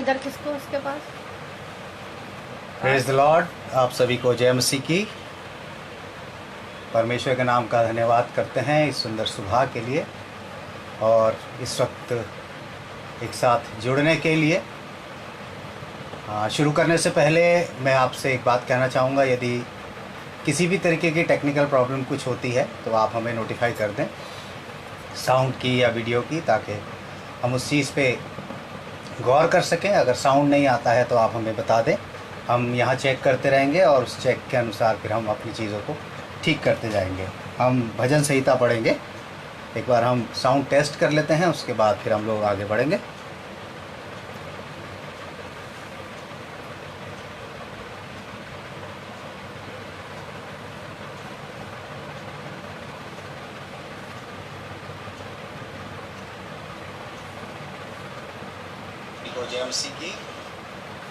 इधर किसको उसके पास। Praise the Lord. आप सभी को जय मसीह की। परमेश्वर के नाम का धन्यवाद करते हैं इस सुंदर सुबह के लिए और इस वक्त एक साथ जुड़ने के लिए। शुरू करने से पहले मैं आपसे एक बात कहना चाहूँगा, यदि किसी भी तरीके की टेक्निकल प्रॉब्लम कुछ होती है तो आप हमें नोटिफाई कर दें, साउंड की या वीडियो की, ताकि हम उस चीज़ पे गौर कर सकें। अगर साउंड नहीं आता है तो आप हमें बता दें, हम यहाँ चेक करते रहेंगे और उस चेक के अनुसार फिर हम अपनी चीज़ों को ठीक करते जाएंगे। हम भजन संहिता पढ़ेंगे, एक बार हम साउंड टेस्ट कर लेते हैं, उसके बाद फिर हम लोग आगे बढ़ेंगे।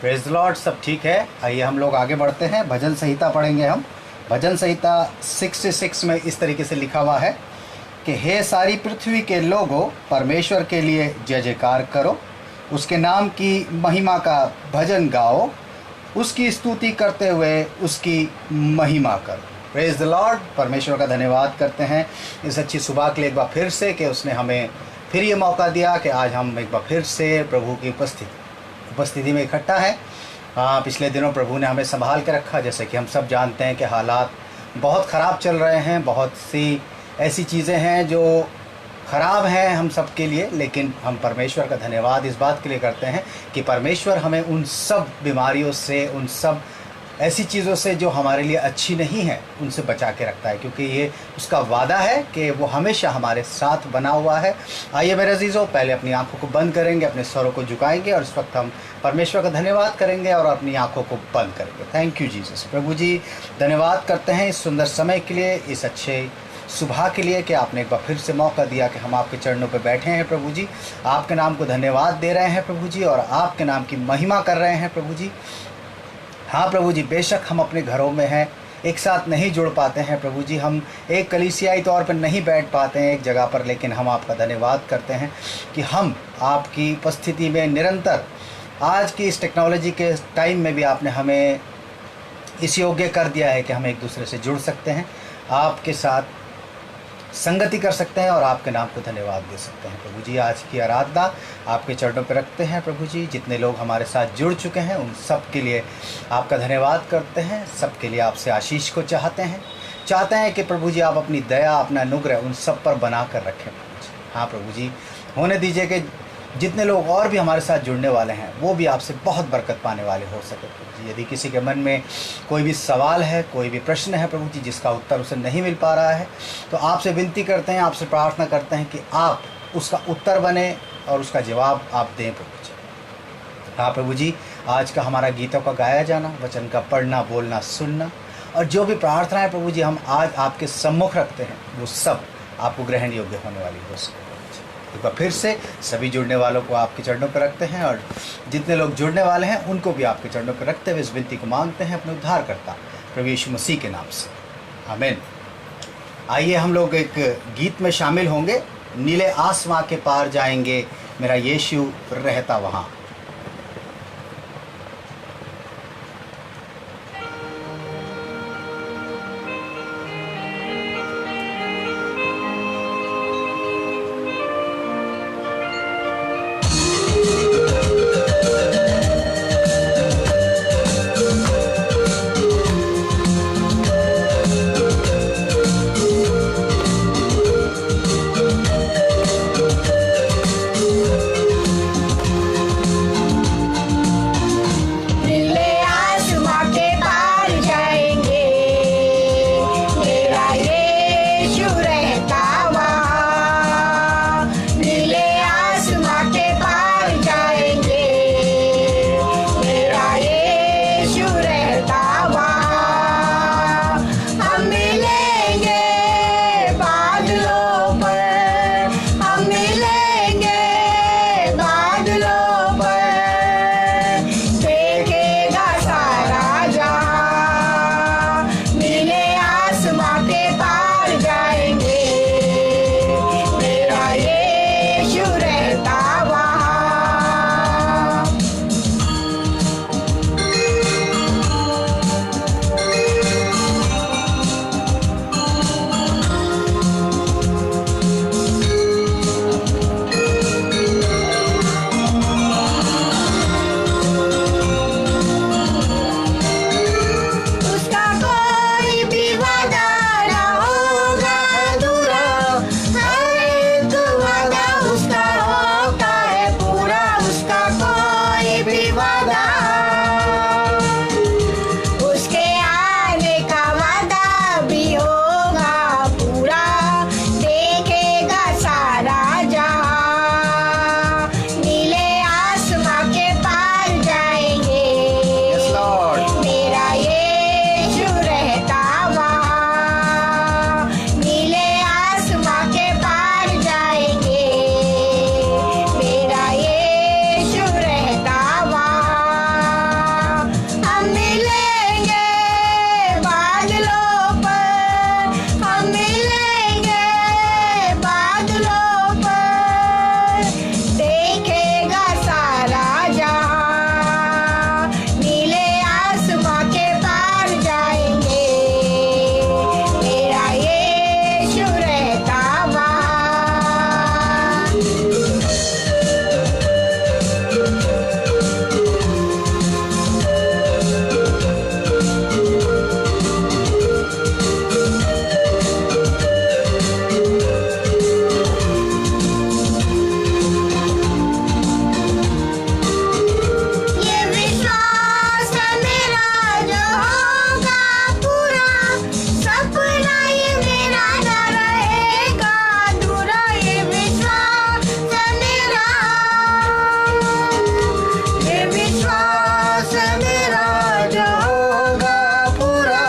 Praise the Lord. सब ठीक है। आइए हम लोग आगे बढ़ते हैं। भजन संहिता पढ़ेंगे हम। भजन संहिता 66 में इस तरीके से लिखा हुआ है कि हे सारी पृथ्वी के लोगों, परमेश्वर के लिए जय जयकार करो, उसके नाम की महिमा का भजन गाओ, उसकी स्तुति करते हुए उसकी महिमा करो। Praise the Lord. परमेश्वर का धन्यवाद करते हैं इस अच्छी सुबह के लिए एक बार फिर से, कि उसने हमें फिर ये मौका दिया कि आज हम एक बार फिर से प्रभु की उपस्थिति में इकट्ठा है। पिछले दिनों प्रभु ने हमें संभाल के रखा। जैसे कि हम सब जानते हैं कि हालात बहुत ख़राब चल रहे हैं, बहुत सी ऐसी चीज़ें हैं जो ख़राब हैं हम सब के लिए, लेकिन हम परमेश्वर का धन्यवाद इस बात के लिए करते हैं कि परमेश्वर हमें उन सब बीमारियों से, उन सब ऐसी चीज़ों से जो हमारे लिए अच्छी नहीं है, उनसे बचा के रखता है, क्योंकि ये उसका वादा है कि वो हमेशा हमारे साथ बना हुआ है। आइए मेरे अजीज़ों, पहले अपनी आंखों को बंद करेंगे, अपने स्वरों को झुकाएंगे और इस वक्त हम परमेश्वर का धन्यवाद करेंगे और अपनी आंखों को बंद करेंगे। Thank you Jesus. प्रभु जी, धन्यवाद करते हैं इस सुंदर समय के लिए, इस अच्छे सुबह के लिए कि आपने एक बार फिर से मौका दिया कि हम आपके चरणों पर बैठे हैं। प्रभु जी, आपके नाम को धन्यवाद दे रहे हैं प्रभु जी, और आपके नाम की महिमा कर रहे हैं प्रभु जी। हाँ प्रभु जी, बेशक हम अपने घरों में हैं, एक साथ नहीं जुड़ पाते हैं प्रभु जी, हम एक कलीसियाई तौर पर नहीं बैठ पाते हैं एक जगह पर, लेकिन हम आपका धन्यवाद करते हैं कि हम आपकी उपस्थिति में निरंतर, आज की इस टेक्नोलॉजी के टाइम में भी आपने हमें इस योग्य कर दिया है कि हम एक दूसरे से जुड़ सकते हैं, आपके साथ संगति कर सकते हैं और आपके नाम को धन्यवाद दे सकते हैं। प्रभु जी, आज की आराधना आपके चरणों पर रखते हैं प्रभु जी। जितने लोग हमारे साथ जुड़ चुके हैं उन सब के लिए आपका धन्यवाद करते हैं, सब के लिए आपसे आशीष को चाहते हैं कि प्रभु जी आप अपनी दया, अपना अनुग्रह उन सब पर बना कर रखें प्रभु जी। हाँ प्रभु जी, होने दीजिए कि जितने लोग और भी हमारे साथ जुड़ने वाले हैं वो भी आपसे बहुत बरकत पाने वाले हो सके प्रभु जी। यदि किसी के मन में कोई भी सवाल है, कोई भी प्रश्न है प्रभु जी, जिसका उत्तर उसे नहीं मिल पा रहा है, तो आपसे विनती करते हैं, आपसे प्रार्थना करते हैं कि आप उसका उत्तर बने और उसका जवाब आप दें प्रभु जी। हाँ प्रभु जी, आज का हमारा गीतों का गाया जाना, वचन का पढ़ना, बोलना, सुनना और जो भी प्रार्थना है प्रभु जी हम आज आपके सम्मुख रखते हैं, वो सब आपको ग्रहण योग्य होने वाली हो सके। एक बार फिर से सभी जुड़ने वालों को आपके चरणों पर रखते हैं और जितने लोग जुड़ने वाले हैं उनको भी आपके चरणों पर रखते हुए इस विनती को मांगते हैं अपने उद्धारकर्ता प्रभु यीशु मसीह के नाम से, आमीन। आइए हम लोग एक गीत में शामिल होंगे। नीले आसमां के पार जाएंगे, मेरा यीशु रहता वहाँ। भी वादा, उसके आने का वादा भी होगा पूरा, देखेगा सारा जहां, नीले आसमां के पार जाएंगे। Yes, Lord. मेरा यीशु रहता वहाँ, नीले आसमां के पार जाएंगे। मेरा यीशु रहता वहाँ, हम मिलेंगे बादलों पर, हम मिलेंगे बादलों पर, देखेगा सारा जहां, नीले आसमां के पार जाएंगे। मेरा यीशु रहता वहाँ। ये विश्वास है मेरा जो होगा पूरा, सपना ये मेरा न रहेगा अधूरा। ये विश्वास है मेरा, ये विश्वास है मेरा जो होगा पूरा,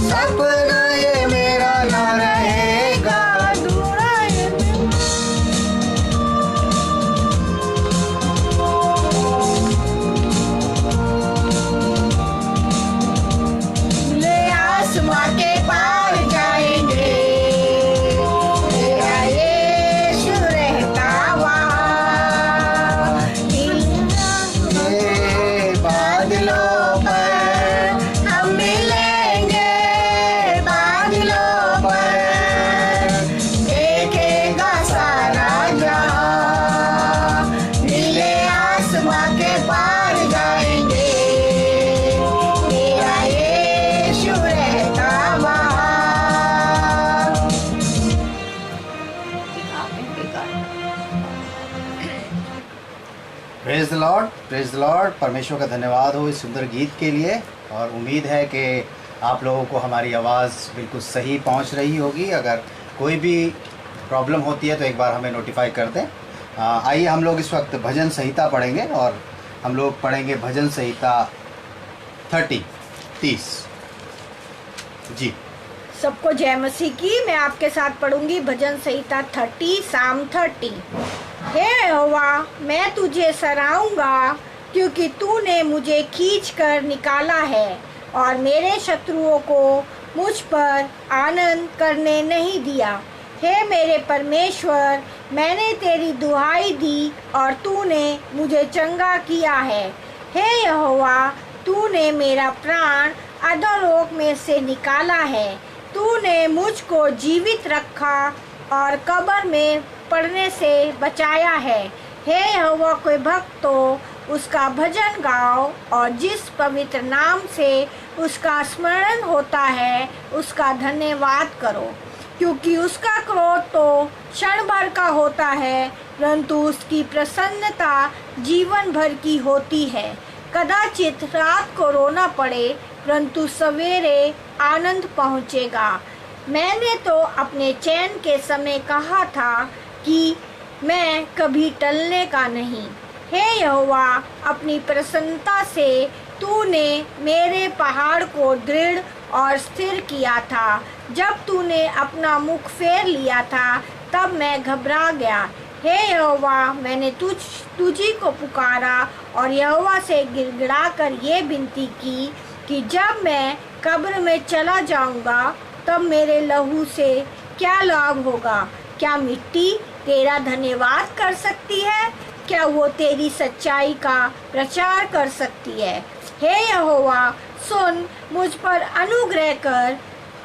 सपना ये मेरा ना रहेगा। अधूरा। नीले आसमां के पार जाएंगे। मेरा यीशु रहता वहाँ, ये बादलों पर, हम मिलेंगे बादलों पर, देखेगा सारा जहां, नीले आसमां के पार जाएंगे। मेरा यीशु रहता वहाँ। Praise the Lord, praise the Lord. परमेश्वर का धन्यवाद हो इस सुंदर गीत के लिए, और उम्मीद है कि आप लोगों को हमारी आवाज़ बिल्कुल सही पहुंच रही होगी। अगर कोई भी प्रॉब्लम होती है तो एक बार हमें नोटिफाई कर दें। आइए हम लोग इस वक्त भजन संहिता पढ़ेंगे, और हम लोग पढ़ेंगे भजन संहिता 30 जी। सबको जय मसीह की। मैं आपके साथ पढ़ूंगी भजन संहिता 30, साम 30। हे यहोवा, मैं तुझे सराहूंगा क्योंकि तूने मुझे खींच कर निकाला है और मेरे शत्रुओं को मुझ पर आनंद करने नहीं दिया। हे मेरे परमेश्वर, मैंने तेरी दुहाई दी और तूने मुझे चंगा किया है। हे यहोवा, तूने मेरा प्राण अधोलोक में से निकाला है। तूने मुझको जीवित रखा और कब्र में पड़ने से बचाया है। हे यहोवा, कोई भक्त तो उसका भजन गाओ और जिस पवित्र नाम से उसका स्मरण होता है उसका धन्यवाद करो, क्योंकि उसका क्रोध तो क्षण भर का होता है, परंतु उसकी प्रसन्नता जीवन भर की होती है। कदाचित रात को रोना पड़े, परंतु सवेरे आनंद पहुँचेगा। मैंने तो अपने चैन के समय कहा था कि मैं कभी टलने का नहीं। हे यहोवा, अपनी प्रसन्नता से तूने मेरे पहाड़ को दृढ़ और स्थिर किया था। जब तूने अपना मुख फेर लिया था तब मैं घबरा गया। हे यहोवा, मैंने तुझी को पुकारा और यहोवा से गिड़गिड़ा कर ये विनती की कि जब मैं कब्र में चला जाऊंगा तब मेरे लहू से क्या लाभ होगा। क्या मिट्टी तेरा धन्यवाद कर सकती है? क्या वो तेरी सच्चाई का प्रचार कर सकती है? हे यहोवा, सुन, मुझ पर अनुग्रह कर।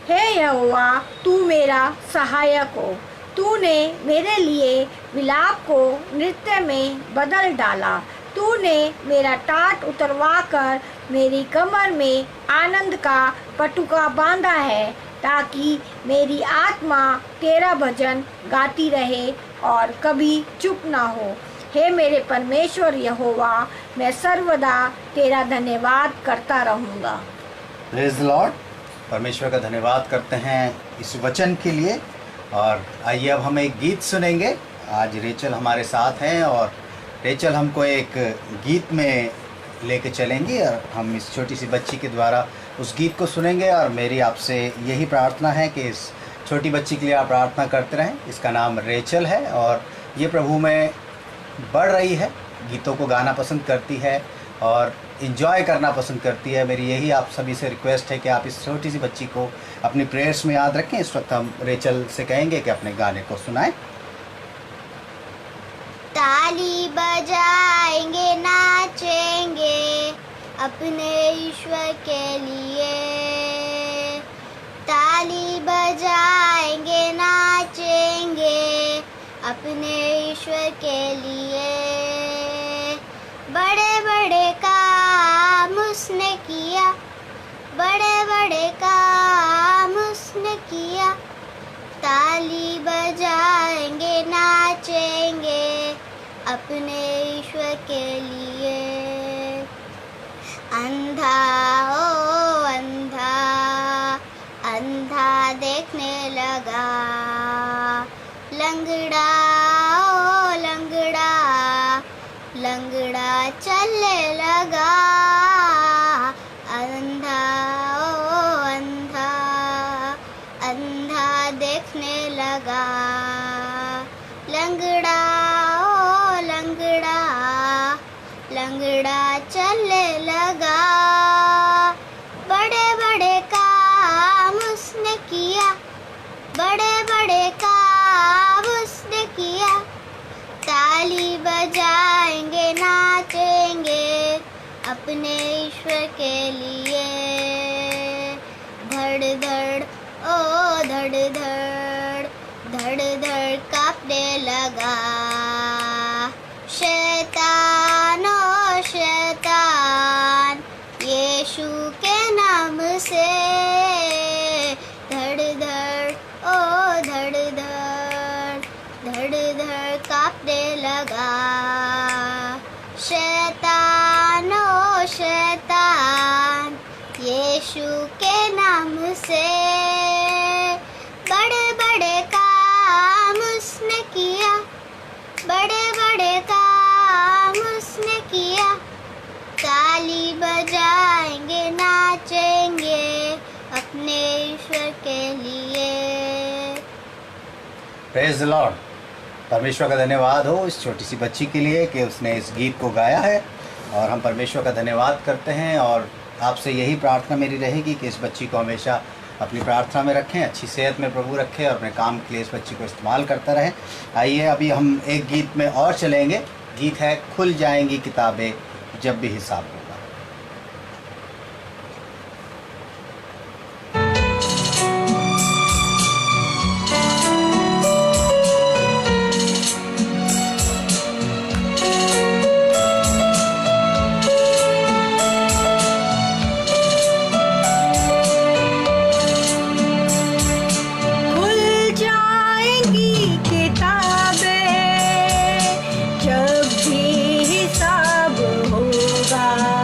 हे यहोवा, तू मेरा सहायक हो। तूने मेरे लिए विलाप को नृत्य में बदल डाला। तूने मेरा टाट उतरवा कर मेरी कमर में आनंद का पटुका बांधा है, ताकि मेरी आत्मा तेरा भजन गाती रहे और कभी चुप ना हो। हे मेरे परमेश्वर यहोवा, मैं सर्वदा तेरा धन्यवाद करता रहूँगा। Praise the Lord. परमेश्वर का धन्यवाद करते हैं इस वचन के लिए। और आइए अब हम एक गीत सुनेंगे। आज रेचल हमारे साथ हैं और रेचल हमको एक गीत में लेके चलेंगी और हम इस छोटी सी बच्ची के द्वारा उस गीत को सुनेंगे। और मेरी आपसे यही प्रार्थना है कि इस छोटी बच्ची के लिए आप प्रार्थना करते रहें। इसका नाम रेचल है और ये प्रभु में बढ़ रही है, गीतों को गाना पसंद करती है और इन्जॉय करना पसंद करती है। मेरी यही आप सभी से रिक्वेस्ट है कि आप इस छोटी सी बच्ची को अपनी प्रेयर्स में याद रखें। इस वक्त हम रेचल से कहेंगे कि अपने गाने को सुनाएं। ताली बजाएंगे, नाचेंगे अपने ईश्वर के लिए। ताली बजाएंगे, नाचेंगे अपने ईश्वर के लिए। बड़े बड़े काम उसने किया, बड़े बड़े काम उसने किया। ताली बजाएंगे, नाचेंगे अपने ईश्वर के लिए। अंधा ओ अंधा, अंधा देखने लगा। लंगड़ा ओ लंगड़ा, लंगड़ा चलने लगा। अंधा ओ अंधा, अंधा देखने लगा। लंगड़ा ओ लंगड़ा, लंगड़ा चलने लगा। बड़े बड़े काम उसने किया, बड़े बड़े काम उसने किया। ताली बजाएंगे, नाचेंगे अपने ईश्वर के लिए। धड़ धड़ ओ धड़ धड़, धड़ धड़ कांपने लगा। शैतान ओ शैतान, यीशु के नाम से। धड़ धड़ ओ धड़ धड़, धड़ धड़ कांपने लगा। शैतान ओ शैतान, यीशु के नाम से। बड़े बड़े काम उसने किया, बड़े बड़े काम उसने किया। ताली बजाएंगे, नाचेंगे अपने ईश्वर के लिए। Praise the Lord. परमेश्वर का धन्यवाद हो इस छोटी सी बच्ची के लिए कि उसने इस गीत को गाया है और हम परमेश्वर का धन्यवाद करते हैं। और आपसे यही प्रार्थना मेरी रहेगी कि इस बच्ची को हमेशा अपनी प्रार्थना में रखें, अच्छी सेहत में प्रभु रखें और अपने काम के लिए इस बच्ची को इस्तेमाल करता रहे। आइए अभी हम एक गीत में और चलेंगे। गीत है खुल जाएंगी किताबें जब भी हिसाब होगा। जब भी हिसाब होगा।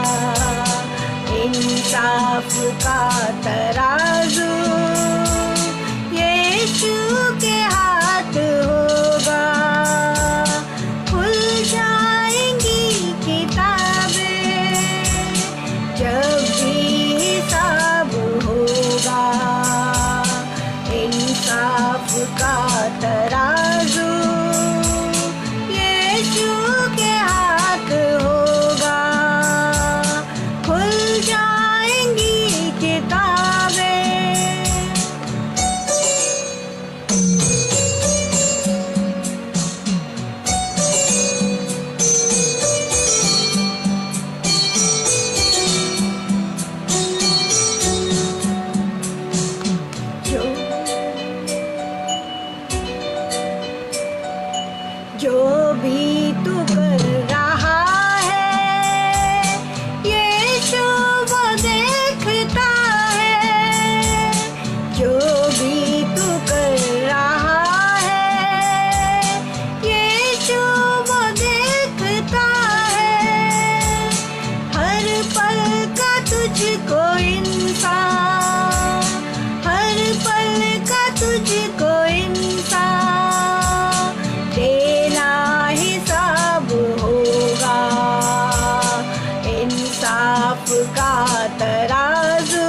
इंसाफ का तराजू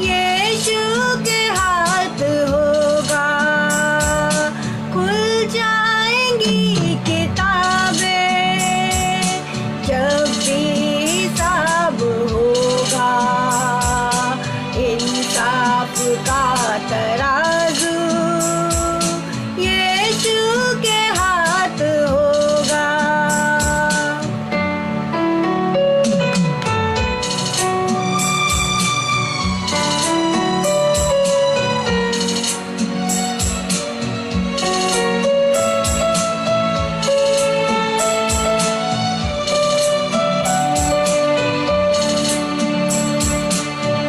यीशु के हाथ होगा। खुल जाएंगी किताबें जब भी हिसाब होगा। इंसाफ का तराजू यीशु के हाथ होगा।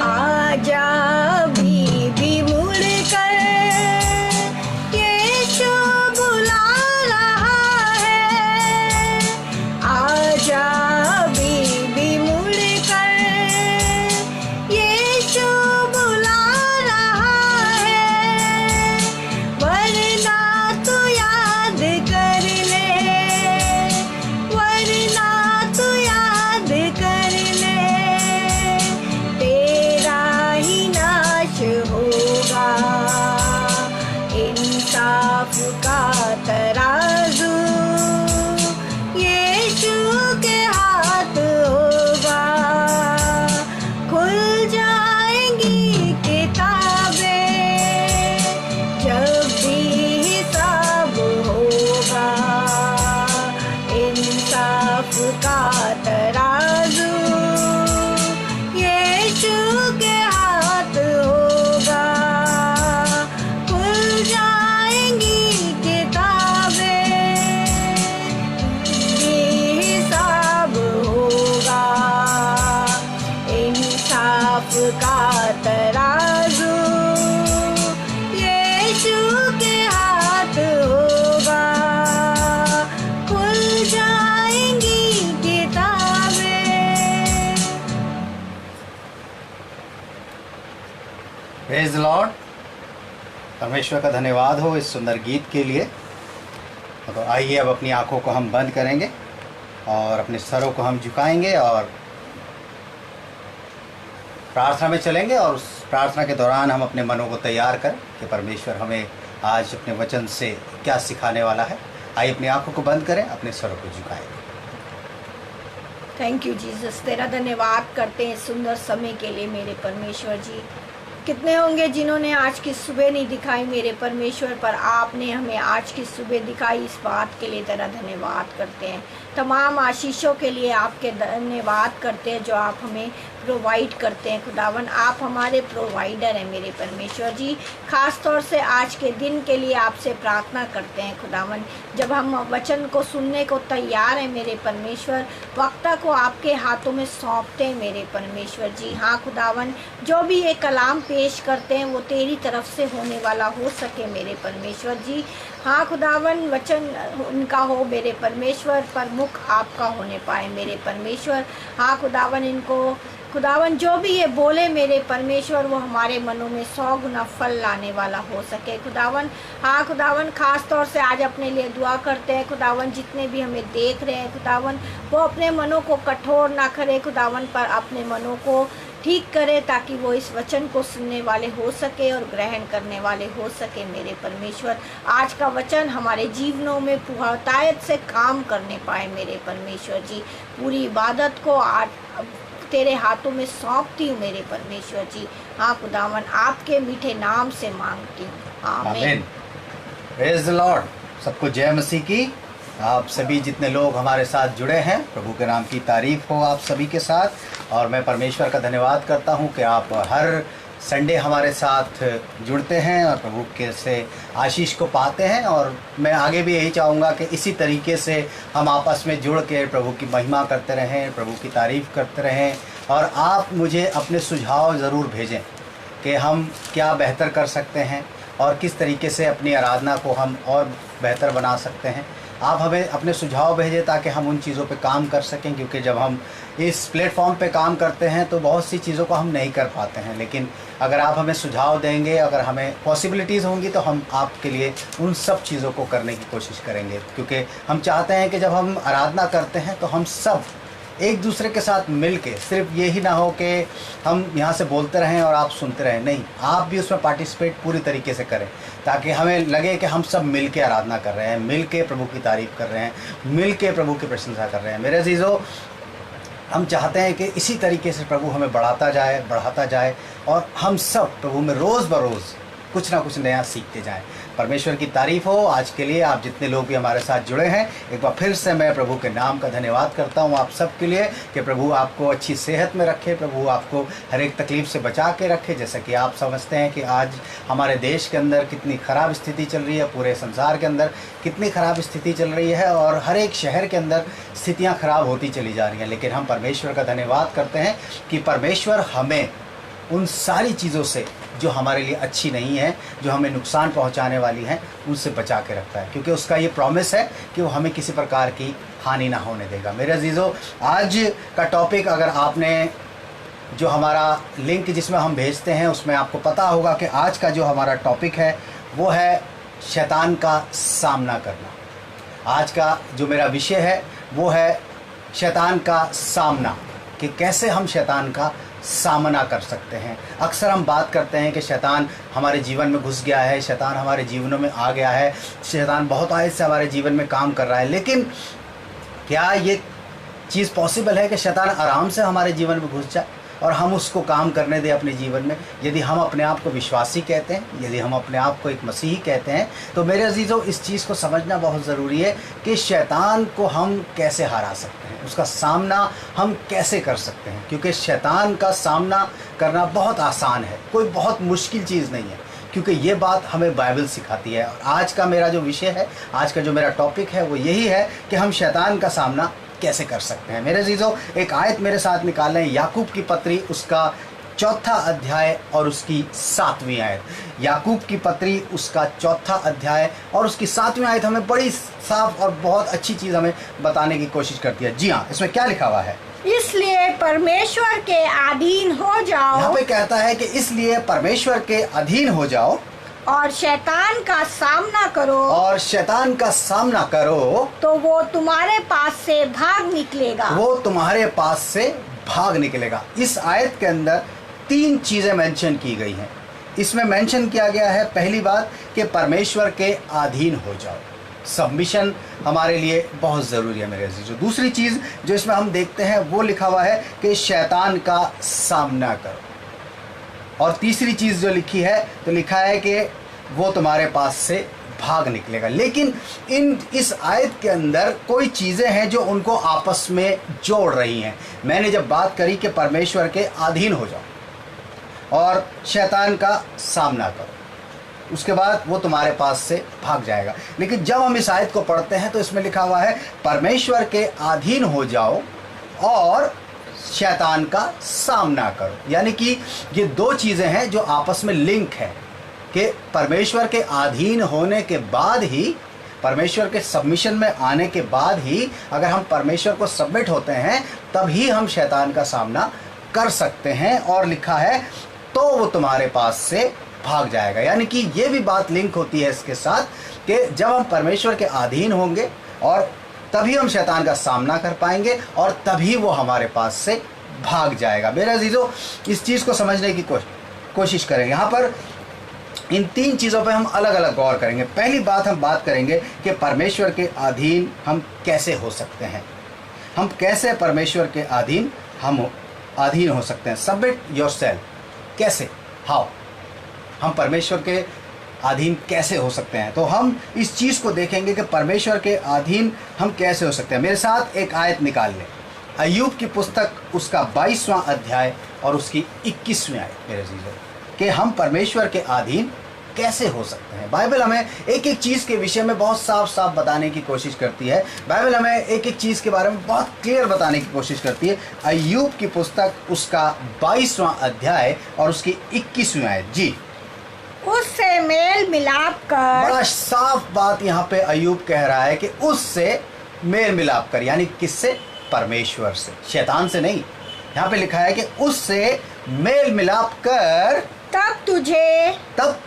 आजा अभी भी मुड़कर यीशु बुला रहा है। आजा अभी भी मुड़कर यीशु बुला रहा है। वरना तू याद कर ले, वरना तू याद कर ले, तेरा ही नाश होगा। इंसाफ का तराजू यीशु के हाथ होगा। खुल जाएंगी किताबें जब भी हिसाब होगा। इंसाफ का तराजू यीशु के हाथ होगा। खुल जाएंगी किताबें भी हिसाब होगा। इंसाफ का तराजू यीशु के हाथ होगा। खुल जाएंगी किताबें। Praise the Lord. परमेश्वर का धन्यवाद हो इस सुंदर गीत के लिए। तो आइए अब अपनी आंखों को हम बंद करेंगे और अपने सरों को हम झुकाएंगे और प्रार्थना में चलेंगे। और उस प्रार्थना के दौरान हम अपने मनों को तैयार करें कि परमेश्वर हमें आज अपने वचन से क्या सिखाने वाला है। आइए अपनी आंखों को बंद करें, अपने सरों को झुकाएं। थैंक यू जीसस, तेरा धन्यवाद करते हैं इस सुंदर समय के लिए मेरे परमेश्वर जी। कितने होंगे जिन्होंने आज की सुबह नहीं दिखाई मेरे परमेश्वर, पर आपने हमें आज की सुबह दिखाई। इस बात के लिए तेरा धन्यवाद करते हैं। तमाम आशीषों के लिए आपके धन्यवाद करते हैं जो आप हमें प्रोवाइड करते हैं। खुदावन आप हमारे प्रोवाइडर हैं मेरे परमेश्वर जी। ख़ास तौर से आज के दिन के लिए आपसे प्रार्थना करते हैं खुदावन। जब हम वचन को सुनने को तैयार हैं मेरे परमेश्वर, वक्ता को आपके हाथों में सौंपते हैं मेरे परमेश्वर जी। हाँ खुदावन, जो भी ये कलाम पेश करते हैं वो तेरी तरफ से होने वाला हो सके मेरे परमेश्वर जी। हाँ खुदावन, वचन उनका हो मेरे परमेश्वर, पर मुख आपका होने पाए मेरे परमेश्वर। हाँ खुदावन, इनको खुदावन जो भी ये बोले मेरे परमेश्वर वो हमारे मनों में 100 गुना फल लाने वाला हो सके खुदावन। हाँ खुदावन, खास तौर से आज अपने लिए दुआ करते हैं खुदावन। जितने भी हमें देख रहे हैं खुदावन, वो अपने मनों को कठोर ना करे खुदावन, पर अपने मनों को ठीक करे ताकि वो इस वचन को सुनने वाले हो सके और ग्रहण करने वाले हो सके मेरे परमेश्वर। आज का वचन हमारे जीवनों में बहुतायत से काम करने पाए मेरे परमेश्वर जी। पूरी इबादत को आज तेरे हाथों में सौंपती हूँ मेरे परमेश्वर जी। हाँ खुदावन, आपके मीठे नाम से मांगती हूँ, आमीन। Praise the Lord. सबको जय मसीह की। आप सभी जितने लोग हमारे साथ जुड़े हैं, प्रभु के नाम की तारीफ हो आप सभी के साथ। और मैं परमेश्वर का धन्यवाद करता हूं कि आप हर संडे हमारे साथ जुड़ते हैं और प्रभु के से आशीष को पाते हैं। और मैं आगे भी यही चाहूँगा कि इसी तरीके से हम आपस में जुड़ के प्रभु की महिमा करते रहें, प्रभु की तारीफ़ करते रहें। और आप मुझे अपने सुझाव ज़रूर भेजें कि हम क्या बेहतर कर सकते हैं और किस तरीके से अपनी आराधना को हम और बेहतर बना सकते हैं। आप हमें अपने सुझाव भेजें ताकि हम उन चीज़ों पे काम कर सकें, क्योंकि जब हम इस प्लेटफॉर्म पे काम करते हैं तो बहुत सी चीज़ों को हम नहीं कर पाते हैं। लेकिन अगर आप हमें सुझाव देंगे, अगर हमें पॉसिबिलिटीज़ होंगी, तो हम आपके लिए उन सब चीज़ों को करने की कोशिश करेंगे। क्योंकि हम चाहते हैं कि जब हम आराधना करते हैं तो हम सब एक दूसरे के साथ मिल के, सिर्फ ये ही ना हो कि हम यहाँ से बोलते रहें और आप सुनते रहें, नहीं, आप भी उसमें पार्टिसिपेट पूरी तरीके से करें, ताकि हमें लगे कि हम सब मिल के आराधना कर रहे हैं, मिल के प्रभु की तारीफ़ कर रहे हैं, मिल के प्रभु की प्रशंसा कर रहे हैं। मेरे अजीज़ों, हम चाहते हैं कि इसी तरीके से प्रभु हमें बढ़ाता जाए और हम सब प्रभु में रोज़ बरोज़ कुछ ना कुछ नया सीखते जाएं। परमेश्वर की तारीफ़ हो। आज के लिए आप जितने लोग भी हमारे साथ जुड़े हैं, एक बार फिर से मैं प्रभु के नाम का धन्यवाद करता हूं आप सब के लिए कि प्रभु आपको अच्छी सेहत में रखे, प्रभु आपको हर एक तकलीफ़ से बचा के रखे। जैसा कि आप समझते हैं कि आज हमारे देश के अंदर कितनी ख़राब स्थिति चल रही है, पूरे संसार के अंदर कितनी ख़राब स्थिति चल रही है और हर एक शहर के अंदर स्थितियाँ ख़राब होती चली जा रही हैं। लेकिन हम परमेश्वर का धन्यवाद करते हैं कि परमेश्वर हमें उन सारी चीज़ों से जो हमारे लिए अच्छी नहीं है, जो हमें नुकसान पहुंचाने वाली हैं, उनसे बचा के रखता है, क्योंकि उसका ये प्रॉमिस है कि वो हमें किसी प्रकार की हानि ना होने देगा। मेरे अजीज़ों, आज का टॉपिक, अगर आपने जो हमारा लिंक जिसमें हम भेजते हैं उसमें आपको पता होगा कि आज का जो हमारा टॉपिक है वो है शैतान का सामना करना। आज का जो मेरा विषय है वो है शैतान का सामना, कि कैसे हम शैतान का सामना कर सकते हैं। अक्सर हम बात करते हैं कि शैतान हमारे जीवन में घुस गया है, शैतान हमारे जीवनों में आ गया है, शैतान बहुत आयत से हमारे जीवन में काम कर रहा है। लेकिन क्या ये चीज़ पॉसिबल है कि शैतान आराम से हमारे जीवन में घुस जाए और हम उसको काम करने दें अपने जीवन में? यदि हम अपने आप को विश्वासी कहते हैं, यदि हम अपने आप को एक मसीही कहते हैं, तो मेरे अजीज़ों, इस चीज़ को समझना बहुत ज़रूरी है कि शैतान को हम कैसे हरा सकते हैं, उसका सामना हम कैसे कर सकते हैं। क्योंकि शैतान का सामना करना बहुत आसान है, कोई बहुत मुश्किल चीज़ नहीं है, क्योंकि ये बात हमें बाइबल सिखाती है। और आज का मेरा जो विषय है, आज का जो मेरा टॉपिक है वो यही है कि हम शैतान का सामना कैसे कर सकते हैं। मेरे अजीज़ों, एक आयत मेरे साथ निकाल लें, याकूब की पत्री उसका 4था अध्याय और उसकी 7वीं आयत। याकूब की पत्री उसका 4था अध्याय और उसकी 7वीं आयत हमें बड़ी साफ और बहुत अच्छी चीज़ हमें बताने की कोशिश करती है। जी हाँ, इसमें क्या लिखा हुआ है? इसलिए परमेश्वर के अधीन हो जाओ। यहाँ पे कहता है कि इसलिए परमेश्वर के अधीन हो जाओ और शैतान का सामना करो, और शैतान का सामना करो, तो वो तुम्हारे पास से भाग निकलेगा। वो तुम्हारे पास से भाग निकलेगा। इस आयत के अंदर 3 चीज़ें मेंशन की गई हैं। इसमें मेंशन किया गया है, पहली बात, कि परमेश्वर के अधीन हो जाओ। सबमिशन हमारे लिए बहुत ज़रूरी है मेरे अजीज़ों। दूसरी चीज़ जो इसमें हम देखते हैं वो लिखा हुआ है कि शैतान का सामना करो। और तीसरी चीज़ जो लिखी है, तो लिखा है कि वो तुम्हारे पास से भाग निकलेगा। लेकिन इस आयत के अंदर कोई चीज़ें हैं जो उनको आपस में जोड़ रही हैं। मैंने जब बात करी कि परमेश्वर के अधीन हो जाओ और शैतान का सामना करो, उसके बाद वो तुम्हारे पास से भाग जाएगा। लेकिन जब हम इस आयत को पढ़ते हैं तो इसमें लिखा हुआ है परमेश्वर के अधीन हो जाओ और शैतान का सामना करो। यानी कि ये 2 चीज़ें हैं जो आपस में लिंक है, कि परमेश्वर के अधीन होने के बाद ही, परमेश्वर के सबमिशन में आने के बाद ही, अगर हम परमेश्वर को सबमिट होते हैं तभी हम शैतान का सामना कर सकते हैं। और लिखा है तो वो तुम्हारे पास से भाग जाएगा। यानी कि ये भी बात लिंक होती है इसके साथ कि जब हम परमेश्वर के अधीन होंगे और तभी हम शैतान का सामना कर पाएंगे और तभी वो हमारे पास से भाग जाएगा। मेरे अजीज़ों, इस चीज़ को समझने की कोशिश करेंगे। यहाँ पर इन 3 चीज़ों पे हम अलग अलग गौर करेंगे। पहली बात, हम बात करेंगे कि परमेश्वर के अधीन हम कैसे हो सकते हैं। हम कैसे परमेश्वर के अधीन हो सकते हैं। सबमिट योरसेल्फ, कैसे, हाउ, हम परमेश्वर के अधीन कैसे हो सकते हैं। तो हम इस चीज़ को देखेंगे कि परमेश्वर के अधीन हम कैसे हो सकते हैं। मेरे साथ एक आयत निकाल लें, अय्यूब की पुस्तक उसका 22वां अध्याय और उसकी 21वीं आयत। मेरे अजीज़ों, कि हम परमेश्वर के अधीन कैसे हो सकते हैं। बाइबल हमें एक एक चीज़ के विषय में बहुत साफ साफ बताने की कोशिश करती है। बाइबल हमें एक एक चीज़ के बारे में बहुत क्लियर बताने की कोशिश करती है। अय्यूब की पुस्तक उसका 22वां अध्याय और उसकी 21वीं आयत। जी, उससे मेल मिलाप कर। बड़ा साफ बात यहाँ पे अय्यूब कह रहा है कि उससे मेल मिलाप कर, यानी किससे? परमेश्वर से, शैतान से नहीं। यहाँ पे लिखा है कि उससे मेल मिलाप कर, तब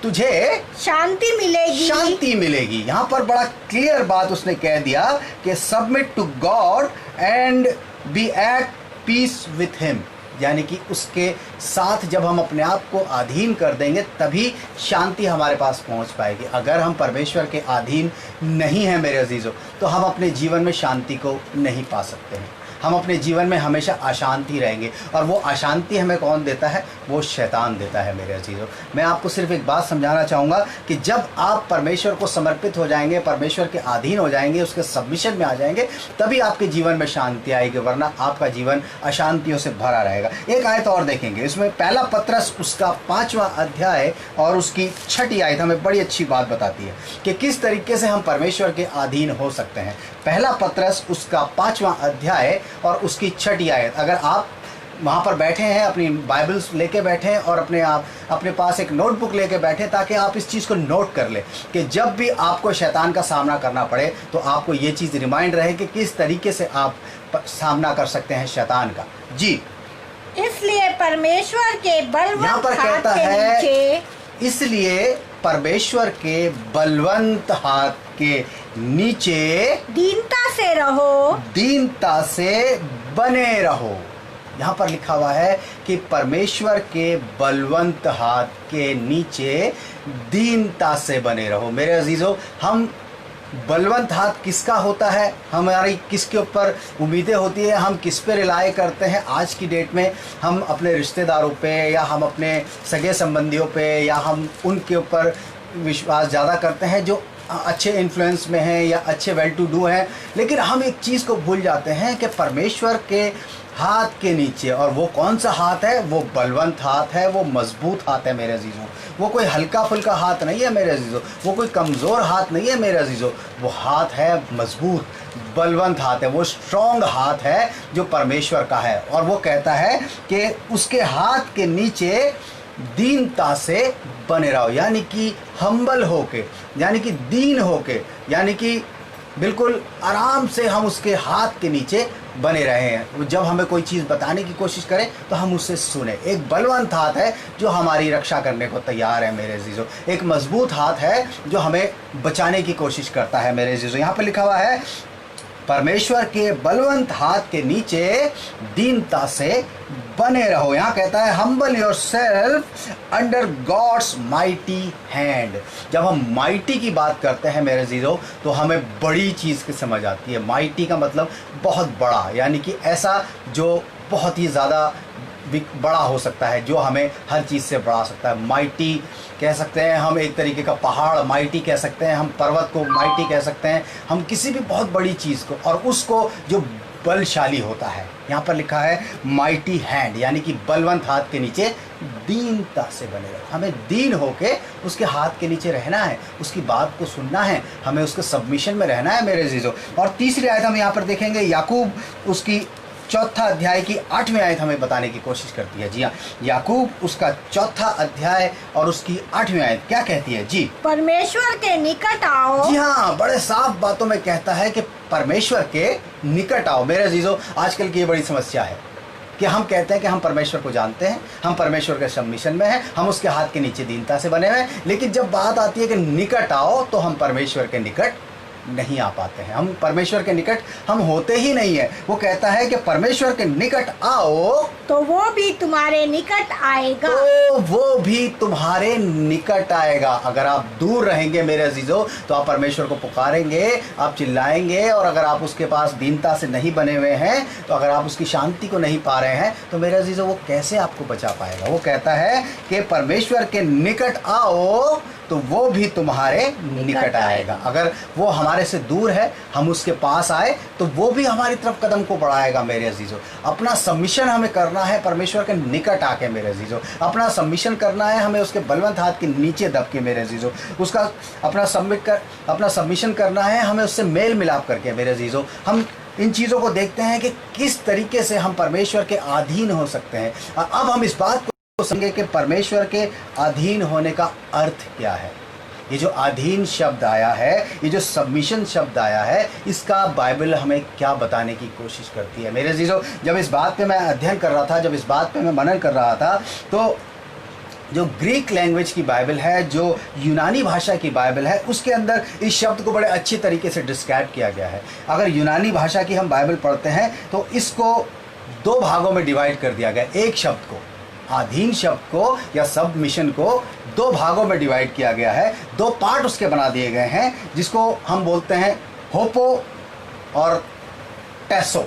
तुझे शांति मिलेगी। यहाँ पर बड़ा क्लियर बात उसने कह दिया कि submit to God and be at peace with him, यानी कि उसके साथ जब हम अपने आप को अधीन कर देंगे तभी शांति हमारे पास पहुंच पाएगी। अगर हम परमेश्वर के अधीन नहीं हैं मेरे अजीज़ों, तो हम अपने जीवन में शांति को नहीं पा सकते हैं। हम अपने जीवन में हमेशा अशांति रहेंगे, और वो अशांति हमें कौन देता है? वो शैतान देता है मेरे अजीज़ों। मैं आपको सिर्फ एक बात समझाना चाहूँगा कि जब आप परमेश्वर को समर्पित हो जाएंगे, परमेश्वर के अधीन हो जाएंगे, उसके सबमिशन में आ जाएंगे, तभी आपके जीवन में शांति आएगी, वरना आपका जीवन अशांतियों से भरा रहेगा। एक आयत और देखेंगे, इसमें पहला पत्रस उसका 5वां अध्याय और उसकी 6ठी आयत हमें बड़ी अच्छी बात बताती है कि किस तरीके से हम परमेश्वर के अधीन हो सकते हैं। पहला पत्रस उसका 5वां अध्याय और उसकी 6ठी आयत। अगर आप वहाँ पर बैठे हैं, अपनी बाइबल्स लेके बैठे हैं और अपने पास एक नोटबुक लेके बैठे, ताकि आप इस चीज़ को नोट कर लें कि जब भी आपको शैतान का सामना करना पड़े तो आपको ये चीज़ रिमाइंड रहे कि किस तरीके से आप सामना कर सकते हैं शैतान का। जी, इसलिए परमेश्वर के यहाँ बलवंत पर हाथ कहता के है, नीचे, इसलिए परमेश्वर के बलवंत हाथ के नीचे दीनता से रहो, दीनता से बने रहो। यहाँ पर लिखा हुआ है कि परमेश्वर के बलवंत हाथ के नीचे दीनता से बने रहो। मेरे अजीजों, हम बलवंत हाथ किसका होता है? हमारी किसके ऊपर उम्मीदें होती है? हम किस पे रिलाय करते हैं? आज की डेट में हम अपने रिश्तेदारों पे, या हम अपने सगे संबंधियों पे, या हम उनके ऊपर विश्वास ज़्यादा करते हैं जो अच्छे इन्फ्लुएंस में हैं या अच्छे वेल टू डू हैं। लेकिन हम एक चीज़ को भूल जाते हैं कि परमेश्वर के हाथ के नीचे, और वो कौन सा हाथ है? वो बलवंत हाथ है, वो मजबूत हाथ है मेरे अजीज़ों। वो कोई हल्का फुल्का हाथ नहीं है मेरे अजीज़ों, वो कोई कमज़ोर हाथ नहीं है मेरे अजीज़ों। वो हाथ है मजबूत, बलवंत हाथ है, वो स्ट्रॉन्ग हाथ है जो परमेश्वर का है। और वो कहता है कि उसके हाथ के नीचे दीनता से बने रहो, यानी कि हम्बल होके, यानी कि दीन होके, यानी कि बिल्कुल आराम से हम उसके हाथ के नीचे बने रहे हैं। जब हमें कोई चीज़ बताने की कोशिश करें तो हम उससे सुने। एक बलवंत हाथ है जो हमारी रक्षा करने को तैयार है मेरे अजीज़ों। एक मजबूत हाथ है जो हमें बचाने की कोशिश करता है मेरे अजीज़ों। यहाँ पर लिखा हुआ है, परमेश्वर के बलवंत हाथ के नीचे दीनता से बने रहो। यहाँ कहता है, humble yourself under God's mighty hand. जब हम माइटी की बात करते हैं मेरे जीरो, तो हमें बड़ी चीज़ की समझ आती है। माइटी का मतलब बहुत बड़ा, यानी कि ऐसा जो बहुत ही ज़्यादा बड़ा हो सकता है, जो हमें हर चीज़ से बढ़ा सकता है। माइटी कह सकते हैं हम, एक तरीके का पहाड़ माइटी कह सकते हैं हम, पर्वत को माइटी कह सकते हैं हम, किसी भी बहुत बड़ी चीज़ को, और उसको जो बलशाली होता है। यहाँ पर लिखा है माइटी हैंड, यानी कि बलवंत हाथ के नीचे दीनता से बने रहो। हमें दीन होके उसके हाथ के नीचे रहना है, उसकी बात को सुनना है, हमें उसके सबमिशन में रहना है मेरे अजीजों। और तीसरी आयत हम यहाँ पर देखेंगे, याकूब उसकी 4था अध्याय की 8वीं आयत हमें बताने की कोशिश करती है। जी हाँ, याकूब उसका 4था अध्याय और उसकी 8वीं आयत क्या कहती है? जी, परमेश्वर के निकट आओ। जी हाँ, बड़े साफ बातों में कहता है कि परमेश्वर के निकट आओ। मेरे अजीजों, आजकल की ये बड़ी समस्या है कि हम कहते हैं कि हम परमेश्वर को जानते हैं, हम परमेश्वर के सबमिशन में हैं, हम उसके हाथ के नीचे दीनता से बने हुए हैं, लेकिन जब बात आती है कि निकट आओ, तो हम परमेश्वर के निकट नहीं आ पाते हैं। हम परमेश्वर के निकट हम होते ही नहीं है। वो कहता है कि परमेश्वर के निकट आओ तो वो भी तुम्हारे निकट आएगा। तो वो भी तुम्हारे निकट आएगा। अगर आप दूर रहेंगे मेरे अजीजों, तो आप परमेश्वर को पुकारेंगे, आप चिल्लाएंगे, और अगर आप उसके पास दीनता से नहीं बने हुए हैं, तो अगर आप उसकी शांति को नहीं पा रहे हैं, तो मेरे अजीजों वो कैसे आपको बचा पाएगा? वो कहता है कि परमेश्वर के निकट आओ तो वो भी तुम्हारे निकट आएगा। अगर वो हमारे से दूर है, हम उसके पास आए, तो वो भी हमारी तरफ कदम को बढ़ाएगा मेरे अजीजों। अपना सबमिशन हमें करना है परमेश्वर के निकट आके मेरे अजीजों। अपना सबमिशन करना है हमें उसके बलवंत हाथ के नीचे दब के मेरे अजीजों। उसका अपना सबमिशन करना है हमें उससे मेल मिलाप करके मेरे अजीजों। हम इन चीज़ों को देखते हैं कि किस तरीके से हम परमेश्वर के अधीन हो सकते हैं। अब हम इस बात को समझेंगे कि परमेश्वर के अधीन होने का अर्थ क्या है। ये जो अधीन शब्द आया है, ये जो सबमिशन शब्द आया है, इसका बाइबल हमें क्या बताने की कोशिश करती है मेरे अजीजों। जब इस बात पे मैं अध्ययन कर रहा था, जब इस बात पे मैं मनन कर रहा था, तो जो ग्रीक लैंग्वेज की बाइबल है, जो यूनानी भाषा की बाइबल है, उसके अंदर इस शब्द को बड़े अच्छी तरीके से डिस्क्राइब किया गया है। अगर यूनानी भाषा की हम बाइबल पढ़ते हैं तो इसको दो भागों में डिवाइड कर दिया गया। एक शब्द को, अधीन शब्द को या सबमिशन को दो भागों में डिवाइड किया गया है, दो पार्ट उसके बना दिए गए हैं, जिसको हम बोलते हैं होपो और टेसो।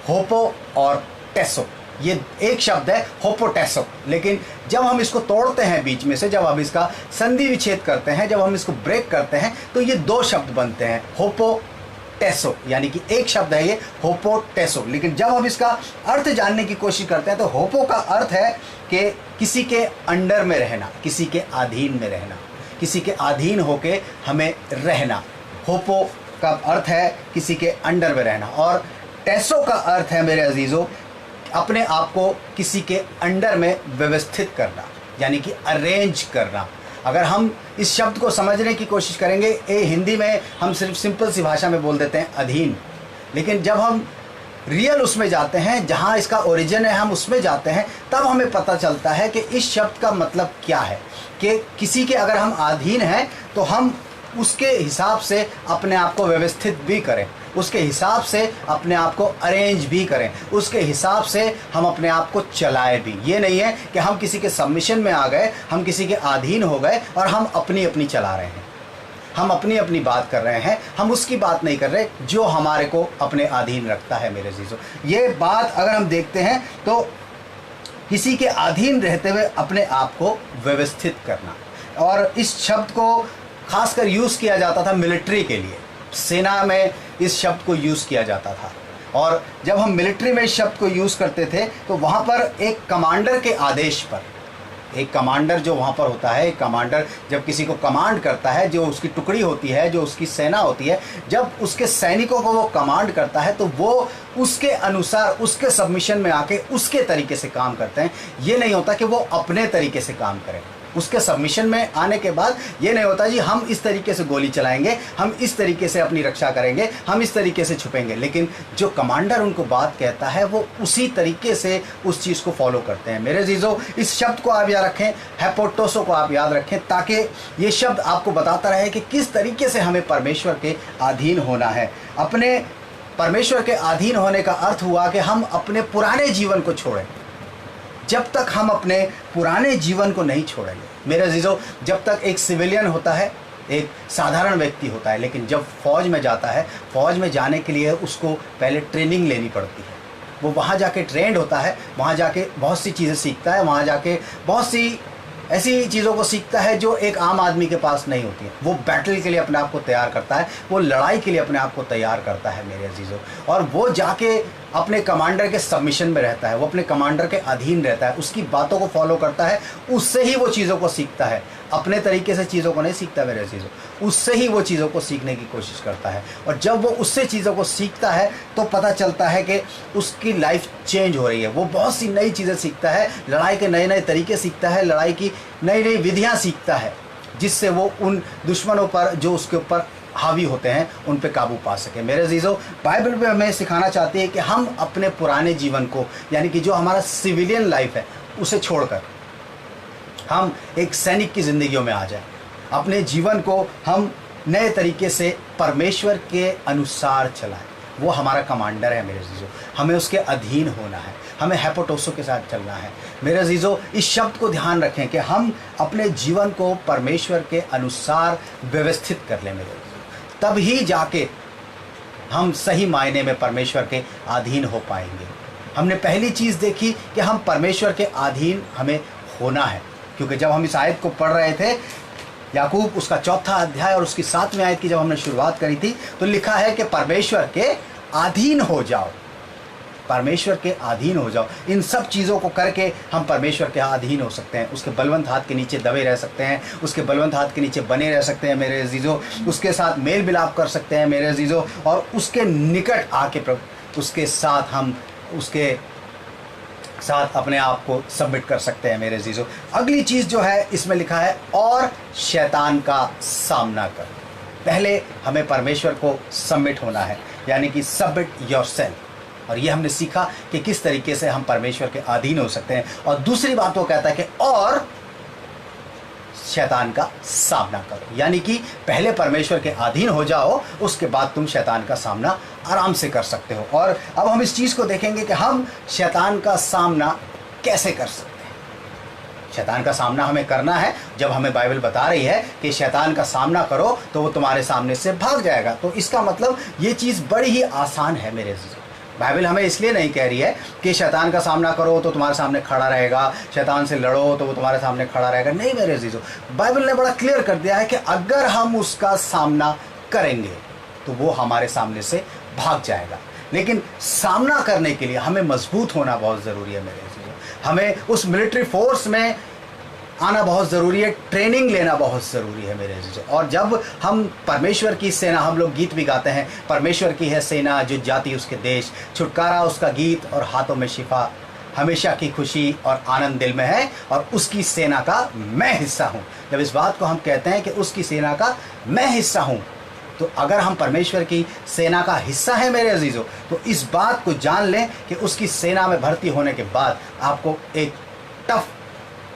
होपो और टेसो, ये एक शब्द है होपोटेसो। लेकिन जब हम इसको तोड़ते हैं बीच में से, जब हम इसका संधि विच्छेद करते हैं, जब हम इसको ब्रेक करते हैं, तो ये दो शब्द बनते हैं होपोटेसो, यानी कि एक शब्द है ये होपोटेसो। लेकिन जब हम इसका अर्थ जानने की कोशिश करते हैं तो होपो का अर्थ है कि किसी के अंडर में रहना, किसी के अधीन में रहना, किसी के अधीन होके हमें रहना। होपो का अर्थ है किसी के अंडर में रहना, और टेसो का अर्थ है मेरे अजीजों अपने आप को किसी के अंडर में व्यवस्थित करना, यानी कि अरेंज करना। अगर हम इस शब्द को समझने की कोशिश करेंगे, हिंदी में हम सिर्फ सिंपल सी भाषा में बोल देते हैं अधीन, लेकिन जब हम रियल उसमें जाते हैं, जहाँ इसका ओरिजिन है, हम उसमें जाते हैं, तब हमें पता चलता है कि इस शब्द का मतलब क्या है। कि किसी के अगर हम अधीन हैं तो हम उसके हिसाब से अपने आप को व्यवस्थित भी करें, उसके हिसाब से अपने आप को अरेंज भी करें, उसके हिसाब से हम अपने आप को चलाएं भी। ये नहीं है कि हम किसी के सबमिशन में आ गए, हम किसी के अधीन हो गए और हम अपनी अपनी चला रहे हैं, हम अपनी अपनी बात कर रहे हैं, हम उसकी बात नहीं कर रहे जो हमारे को अपने अधीन रखता है। मेरे अजीजों, ये बात अगर हम देखते हैं तो किसी के अधीन रहते हुए अपने आप को व्यवस्थित करना, और इस शब्द को खासकर यूज़ किया जाता था मिलिट्री के लिए, सेना में इस शब्द को यूज़ किया जाता था। और जब हम मिलिट्री में इस शब्द को यूज़ करते थे तो वहाँ पर एक कमांडर के आदेश पर, एक कमांडर जो वहाँ पर होता है, एक कमांडर जब किसी को कमांड करता है, जो उसकी टुकड़ी होती है, जो उसकी सेना होती है, जब उसके सैनिकों को वो कमांड करता है तो वो उसके अनुसार, उसके सबमिशन में आके उसके तरीके से काम करते हैं। ये नहीं होता कि वो अपने तरीके से काम करें। उसके सबमिशन में आने के बाद ये नहीं होता जी हम इस तरीके से गोली चलाएंगे, हम इस तरीके से अपनी रक्षा करेंगे, हम इस तरीके से छुपेंगे। लेकिन जो कमांडर उनको बात कहता है वो उसी तरीके से उस चीज़ को फॉलो करते हैं। मेरे जीजो, इस शब्द को आप याद रखें, हैपोटोसो को आप याद रखें, ताकि ये शब्द आपको बताता रहे कि किस तरीके से हमें परमेश्वर के अधीन होना है। अपने परमेश्वर के अधीन होने का अर्थ हुआ कि हम अपने पुराने जीवन को छोड़ें। जब तक हम अपने पुराने जीवन को नहीं छोड़ेंगे मेरे अजीजों, जब तक एक सिविलियन होता है, एक साधारण व्यक्ति होता है, लेकिन जब फौज में जाता है, फौज में जाने के लिए उसको पहले ट्रेनिंग लेनी पड़ती है। वो वहाँ जाके ट्रेंड होता है, वहाँ जाके बहुत सी चीज़ें सीखता है, वहाँ जाके बहुत सी ऐसी चीज़ों को सीखता है जो एक आम आदमी के पास नहीं होती है। वो बैटल के लिए अपने आप को तैयार करता है, वो लड़ाई के लिए अपने आप को तैयार करता है मेरे अजीजों, और वो जाके अपने कमांडर के सबमिशन में रहता है, वो अपने कमांडर के अधीन रहता है, उसकी बातों को फॉलो करता है, उससे ही वो चीज़ों को सीखता है। अपने तरीके से चीज़ों को नहीं सीखता मेरे अजीजों, उससे ही वो चीज़ों को सीखने की कोशिश करता है। और जब वो उससे चीज़ों को सीखता है तो पता चलता है कि उसकी लाइफ चेंज हो रही है। वो बहुत सी नई चीज़ें सीखता है, लड़ाई के नए नए तरीके सीखता है, लड़ाई की नई नई विधियाँ सीखता है, जिससे वो उन दुश्मनों पर जो उसके ऊपर हावी होते हैं उन पे काबू पा सके। मेरे अजीजों, बाइबल में हमें सिखाना चाहती है कि हम अपने पुराने जीवन को, यानी कि जो हमारा सिविलियन लाइफ है, उसे छोड़कर हम एक सैनिक की ज़िंदगियों में आ जाएं। अपने जीवन को हम नए तरीके से परमेश्वर के अनुसार चलाएं। वो हमारा कमांडर है मेरे अजीजों, हमें उसके अधीन होना है, हमें हैपोटोसो के साथ चलना है। मेरे अजीजों, इस शब्द को ध्यान रखें कि हम अपने जीवन को परमेश्वर के अनुसार व्यवस्थित कर लें मेरे अजीजों, तब ही जाके हम सही मायने में परमेश्वर के अधीन हो पाएंगे। हमने पहली चीज़ देखी कि हम परमेश्वर के अधीन हमें होना है, क्योंकि जब हम इस आयत को पढ़ रहे थे, याकूब उसका 4था अध्याय और उसकी 7वीं आयत की जब हमने शुरुआत करी थी, तो लिखा है कि परमेश्वर के अधीन हो जाओ, परमेश्वर के अधीन हो जाओ। इन सब चीज़ों को करके हम परमेश्वर के अधीन हो सकते हैं, उसके बलवंत हाथ के नीचे दबे रह सकते हैं, उसके बलवंत हाथ के नीचे बने रह सकते हैं मेरे अजीज़ों, उसके साथ मेल मिलाप कर सकते हैं मेरे अजीज़ों, और उसके निकट आके उसके साथ हम उसके साथ अपने आप को सबमिट कर सकते हैं मेरे अजीजों। अगली चीज़ जो है इसमें लिखा है, और शैतान का सामना कर। पहले हमें परमेश्वर को सबमिट होना है, यानी कि सबमिट योरसेल्फ, और ये हमने सीखा कि किस तरीके से हम परमेश्वर के अधीन हो सकते हैं। और दूसरी बात वो कहता है कि और शैतान का सामना करो। यानी कि पहले परमेश्वर के अधीन हो जाओ, उसके बाद तुम शैतान का सामना आराम से कर सकते हो। और अब हम इस चीज़ को देखेंगे कि हम शैतान का सामना कैसे कर सकते हैं। शैतान का सामना हमें करना है, जब हमें बाइबल बता रही है कि शैतान का सामना करो तो वो तुम्हारे सामने से भाग जाएगा, तो इसका मतलब ये चीज़ बड़ी ही आसान है मेरे अज़ीज़ों। बाइबल हमें इसलिए नहीं कह रही है कि शैतान का सामना करो तो तुम्हारे सामने खड़ा रहेगा, शैतान से लड़ो तो वो तुम्हारे सामने खड़ा रहेगा। नहीं मेरे अज़ीज़ों, बाइबल ने बड़ा क्लियर कर दिया है कि अगर हम उसका सामना करेंगे तो वो हमारे सामने से भाग जाएगा। लेकिन सामना करने के लिए हमें मजबूत होना बहुत ज़रूरी है मेरे अज़ीज़ों। हमें उस मिलिट्री फोर्स में आना बहुत ज़रूरी है, ट्रेनिंग लेना बहुत ज़रूरी है मेरे अज़ीज़ों। और जब हम परमेश्वर की सेना, हम लोग गीत भी गाते हैं, परमेश्वर की है सेना जो जाती उसके देश, छुटकारा उसका गीत और हाथों में शिफा, हमेशा की खुशी और आनंद दिल में है और उसकी सेना का मैं हिस्सा हूँ। जब इस बात को हम कहते हैं कि उसकी सेना का मैं हिस्सा हूँ, तो अगर हम परमेश्वर की सेना का हिस्सा हैं मेरे अजीज़ों, तो इस बात को जान लें कि उसकी सेना में भर्ती होने के बाद आपको एक टफ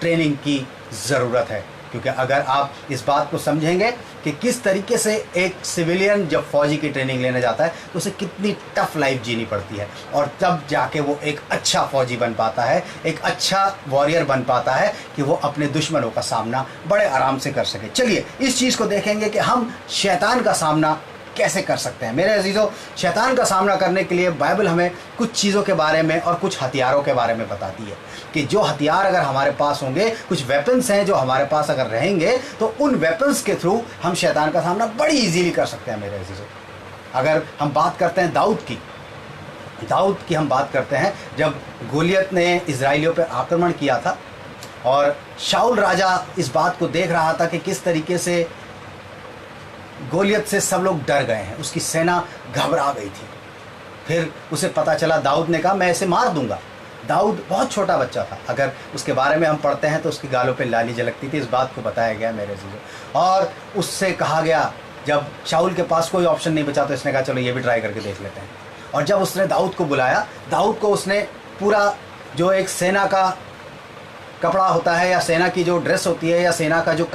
ट्रेनिंग की ज़रूरत है। क्योंकि अगर आप इस बात को समझेंगे कि किस तरीके से एक सिविलियन जब फौजी की ट्रेनिंग लेने जाता है तो उसे कितनी टफ लाइफ जीनी पड़ती है, और तब जाके वो एक अच्छा फौजी बन पाता है, एक अच्छा वॉरियर बन पाता है कि वो अपने दुश्मनों का सामना बड़े आराम से कर सके। चलिए इस चीज़ को देखेंगे कि हम शैतान का सामना कैसे कर सकते हैं। मेरे अजीज़ों, शैतान का सामना करने के लिए बाइबल हमें कुछ चीज़ों के बारे में और कुछ हथियारों के बारे में बताती है कि जो हथियार अगर हमारे पास होंगे, कुछ वेपन्स हैं जो हमारे पास अगर रहेंगे, तो उन वेपन्स के थ्रू हम शैतान का सामना बड़ी इजीली कर सकते हैं मेरे अजीज़ों। अगर हम बात करते हैं दाऊद की हम बात करते हैं, जब गोलियत ने इजराइलियों पर आक्रमण किया था और शाऊल राजा इस बात को देख रहा था कि किस तरीके से गोलियत से सब लोग डर गए हैं, उसकी सेना घबरा गई थी। फिर उसे पता चला, दाऊद ने कहा मैं इसे मार दूंगा। दाऊद बहुत छोटा बच्चा था, अगर उसके बारे में हम पढ़ते हैं तो उसकी गालों पे लाली झलकती थी, इस बात को बताया गया मेरे अजीज़ों। और उससे कहा गया, जब शाऊल के पास कोई ऑप्शन नहीं बचा तो इसने कहा चलो ये भी ट्राई करके देख लेते हैं। और जब उसने दाऊद को बुलाया, दाऊद को उसने पूरा जो एक सेना का कपड़ा होता है या सेना की जो ड्रेस होती है या सेना का जो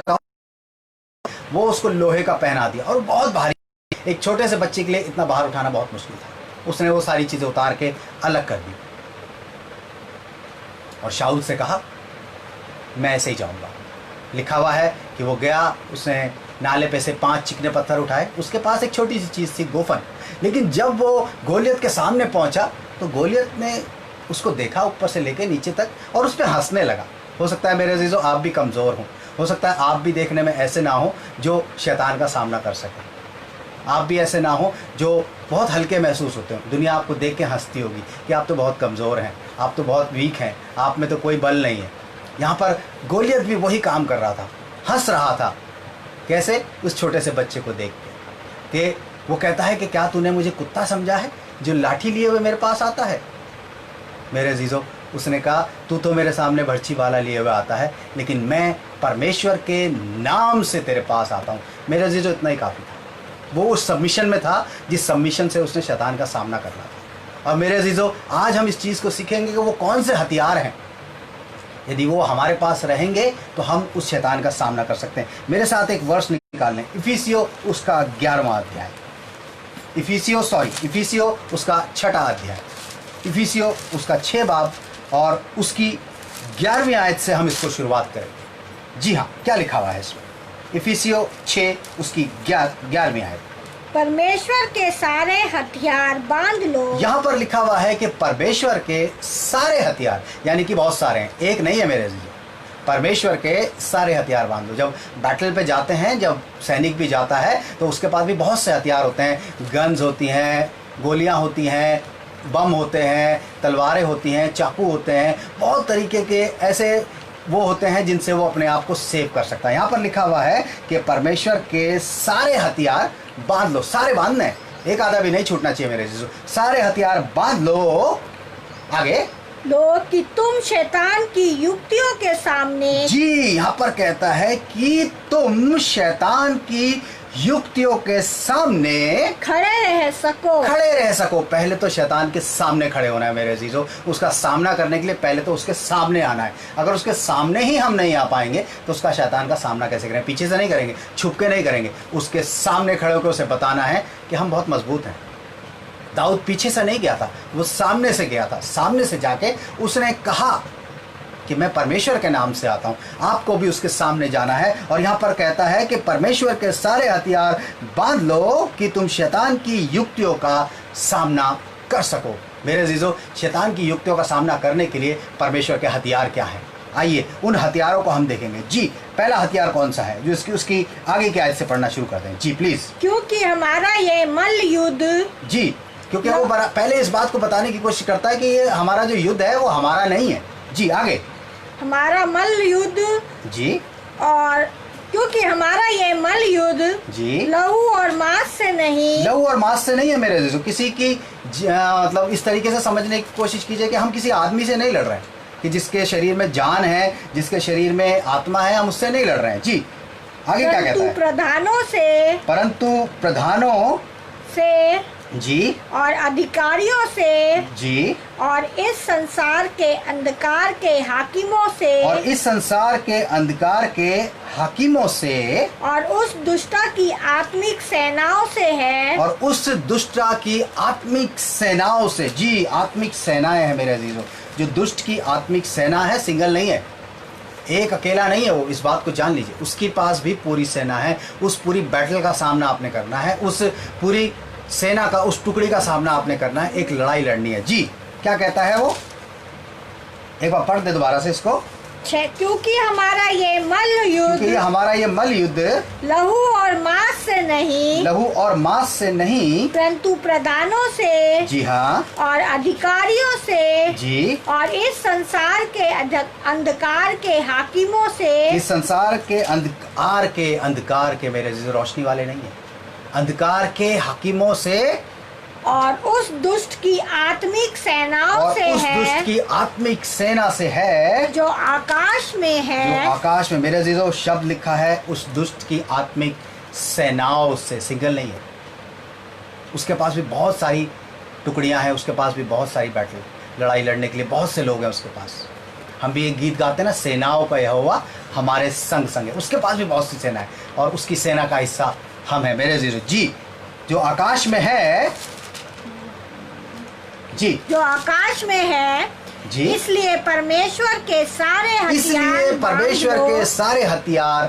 वो उसको लोहे का पहना दिया, और बहुत भारी, एक छोटे से बच्चे के लिए इतना भार उठाना बहुत मुश्किल था। उसने वो सारी चीज़ें उतार के अलग कर दी और शाऊल से कहा मैं ऐसे ही जाऊंगा। लिखा हुआ है कि वो गया, उसने नाले पे से 5 चिकने पत्थर उठाए, उसके पास एक छोटी सी चीज़ थी, गोफन। लेकिन जब वो गोलियत के सामने पहुंचा तो गोलियत ने उसको देखा ऊपर से लेके नीचे तक और उस पर हंसने लगा। हो सकता है मेरे अजीज़ों आप भी कमज़ोर हों, हो सकता है आप भी देखने में ऐसे ना हो जो शैतान का सामना कर सकें, आप भी ऐसे ना हो जो बहुत हल्के महसूस होते हो। दुनिया आपको देख के हंसती होगी कि आप तो बहुत कमज़ोर हैं, आप तो बहुत वीक हैं, आप में तो कोई बल नहीं है। यहाँ पर गोलियत भी वही काम कर रहा था, हंस रहा था। कैसे? उस छोटे से बच्चे को देख के कि वो कहता है कि क्या तूने मुझे कुत्ता समझा है जो लाठी लिए हुए मेरे पास आता है। मेरे अजीज़ों, उसने कहा तू तो मेरे सामने बर्छी वाला लिए हुए आता है, लेकिन मैं परमेश्वर के नाम से तेरे पास आता हूँ। मेरे अजीज़ों, इतना ही काफ़ी था। वो उस सबमिशन में था जिस सबमिशन से उसने शैतान का सामना करना था। और मेरे अजीज़ों, आज हम इस चीज़ को सीखेंगे कि वो कौन से हथियार हैं, यदि वो हमारे पास रहेंगे तो हम उस शैतान का सामना कर सकते हैं। मेरे साथ एक वर्ष निकाल लें, इफिसियो उसका 11वां अध्याय, इफिसियो उसका 6वां अध्याय, इफिसियो उसका 6 बाब और उसकी 11वीं आयत से हम इसको शुरुआत करेंगे। जी हाँ, क्या लिखा हुआ है इसमें? इफिसियो 6 उसकी 11वीं आयत, परमेश्वर के सारे हथियार बांध लो। यहाँ पर लिखा हुआ है कि परमेश्वर के सारे हथियार, यानी कि बहुत सारे हैं, एक नहीं है मेरे अजीज़ों। परमेश्वर के सारे हथियार बांध लो। जब बैटल पे जाते हैं, जब सैनिक भी जाता है तो उसके पास भी बहुत से हथियार होते हैं। गन्स होती हैं, गोलियां होती हैं, बम होते हैं, तलवारें होती हैं, चाकू होते हैं, बहुत तरीके के ऐसे वो होते हैं जिनसे वो अपने आप को सेव कर सकता है। यहाँ पर लिखा हुआ है कि परमेश्वर के सारे हथियार बांध लो। सारे बांधने, एक आधा भी नहीं छूटना चाहिए मेरे जीजू। सारे हथियार बांध लो। आगे लो कि तुम शैतान की युक्तियों के सामने, जी यहाँ पर कहता है कि तुम शैतान की युक्तियों के सामने खड़े रह सको। पहले तो शैतान के सामने खड़े होना है मेरे अजीजों। उसका सामना करने के लिए पहले तो उसके सामने आना है। अगर उसके सामने ही हम नहीं आ पाएंगे तो उसका शैतान का सामना कैसे करेंगे? पीछे से नहीं करेंगे, छुप के नहीं करेंगे, उसके सामने खड़े होकर उसे बताना है कि हम बहुत मजबूत हैं। दाऊद पीछे से नहीं गया था, वो सामने से गया था। सामने से जाके उसने कहा कि मैं परमेश्वर के नाम से आता हूं। आपको भी उसके सामने जाना है। और यहां पर कहता है कि परमेश्वर के सारे हथियार बांध लो कि तुम शैतान की युक्तियों का सामना कर सको। मेरे अजीजों, शैतान की युक्तियों का सामना करने के लिए परमेश्वर के हथियार क्या है? आइए उन हथियारों को हम देखेंगे। जी, पहला हथियार कौन सा है? जो उसकी आगे की आयत से पढ़ना शुरू कर दें। जी प्लीज। क्योंकि हमारा ये मल्ल युद्ध, जी, क्योंकि वो पहले इस बात को बताने की कोशिश करता है कि ये हमारा जो युद्ध है वो हमारा नहीं है। जी आगे। हमारा मल्ल युद्ध, जी, और क्योंकि हमारा ये मल्ल युद्ध जी लहू और मांस से नहीं, लहू और मांस से नहीं है मेरे अजीजों। किसी की मतलब इस तरीके से समझने की कोशिश कीजिए कि हम किसी आदमी से नहीं लड़ रहे हैं, कि जिसके शरीर में जान है, जिसके शरीर में आत्मा है, हम उससे नहीं लड़ रहे हैं। जी आगे क्या कहता है? परंतु प्रधानों से जी, और अधिकारियों से जी, और इस संसार के अंधकार के हाकिमों से, और इस संसार के अंधकार के हाकिमों से, और उस दुष्टा की आत्मिक सेनाओं से है, और उस दुष्टा की आत्मिक सेनाओं से। जी, आत्मिक सेनाएं हैं मेरे अजीजों। जो दुष्ट की आत्मिक सेना है, सिंगल नहीं है, एक अकेला नहीं है वो। इस बात को जान लीजिए। उसके पास भी पूरी सेना है। उस पूरी बैटल का सामना आपने करना है। उस पूरी सेना का, उस टुकड़ी का सामना आपने करना है। एक लड़ाई लड़नी है। जी क्या कहता है वो? एक बार पढ़ दे दोबारा से इसको। क्योंकि हमारा ये मल्ल युद्ध लहू और मांस से नहीं, लहू और मांस से नहीं, परंतु प्रधानों से, जी हाँ, और अधिकारियों से, जी, और इस संसार के अंधकार के हाकिमों से। इस संसार के अंधकार के मेरे अजीज, रोशनी वाले नहीं है, अंधकार के हाकिमों से, और उस दुष्ट की आत्मिक सेनाओं से है, दुष्ट की आत्मिक सेना से है, जो आकाश में है। जो आकाश में मेरे अजीजों शब्द लिखा है, उस दुष्ट की आत्मिक सेनाओं से, सिंगल नहीं है। उसके पास भी बहुत सारी टुकड़ियां हैं, उसके पास भी बहुत सारी बैटल, लड़ाई लड़ने के लिए बहुत से लोग हैं उसके पास। हम भी एक गीत गाते हैं ना, सेनाओं का यहोवा हमारे संग संग है। उसके पास भी बहुत सी सेना है और उसकी सेना का हिस्सा हम है मेरे अजीजों। जी, जो आकाश में है, जी, जो आकाश में है, जी, इसलिए परमेश्वर के सारे हथियार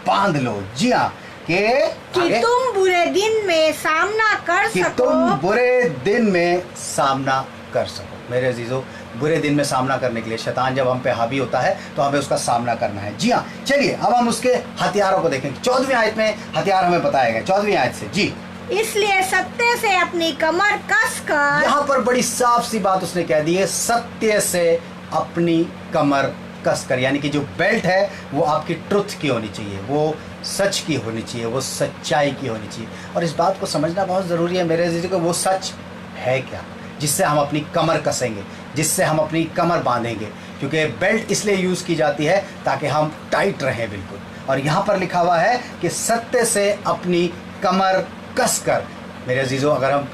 बांध लो। जी हाँ, कि तुम बुरे दिन में सामना कर सको, तुम बुरे दिन में सामना कर सको। मेरे अजीजों, बुरे दिन में सामना करने के लिए शैतान जब हम पे हावी होता है तो हमें उसका सामना करना है। जी हाँ, चलिए अब हम उसके हथियारों को देखेंगे। 14वीं आयत में हथियार हमें बताए गए। 14वीं आयत से। जी, इसलिए सत्य से अपनी कमर कसकर, यहाँ पर बड़ी साफ सी बात उसने कह दी है, सत्य से अपनी कमर कसकर, यानी कि जो बेल्ट है वो आपकी ट्रुथ की होनी चाहिए, वो सच की होनी चाहिए, वो सच्चाई की होनी चाहिए। और इस बात को समझना बहुत ज़रूरी है मेरे अजीजों, वो सच है क्या जिससे हम अपनी कमर कसेंगे, जिससे हम अपनी कमर बांधेंगे। क्योंकि बेल्ट इसलिए यूज़ की जाती है ताकि हम टाइट रहें बिल्कुल। और यहाँ पर लिखा हुआ है कि सत्य से अपनी कमर कसकर। मेरे अजीजों, अगर हम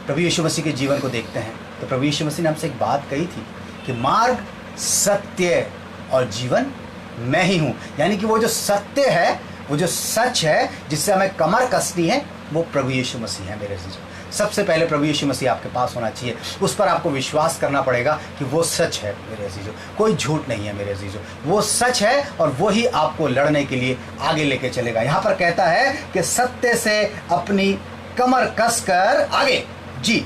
प्रभु यीशु मसीह के जीवन को देखते हैं तो प्रभु यीशु मसीह ने हमसे एक बात कही थी कि मार्ग, सत्य और जीवन मैं ही हूँ। यानी कि वो जो सत्य है, वो जो सच है जिससे हमें कमर कसनी है, वो प्रभु यीशु मसीह है मेरे अजीजों। सबसे पहले प्रभु यीशु मसीह आपके पास होना चाहिए। उस पर आपको विश्वास करना पड़ेगा कि वो सच है मेरे अजीजों, कोई झूठ नहीं है मेरे अजीजों, वो सच है और वो ही आपको लड़ने के लिए आगे लेके चलेगा। यहाँ पर कहता है कि सत्य से अपनी कमर कसकर, आगे जी,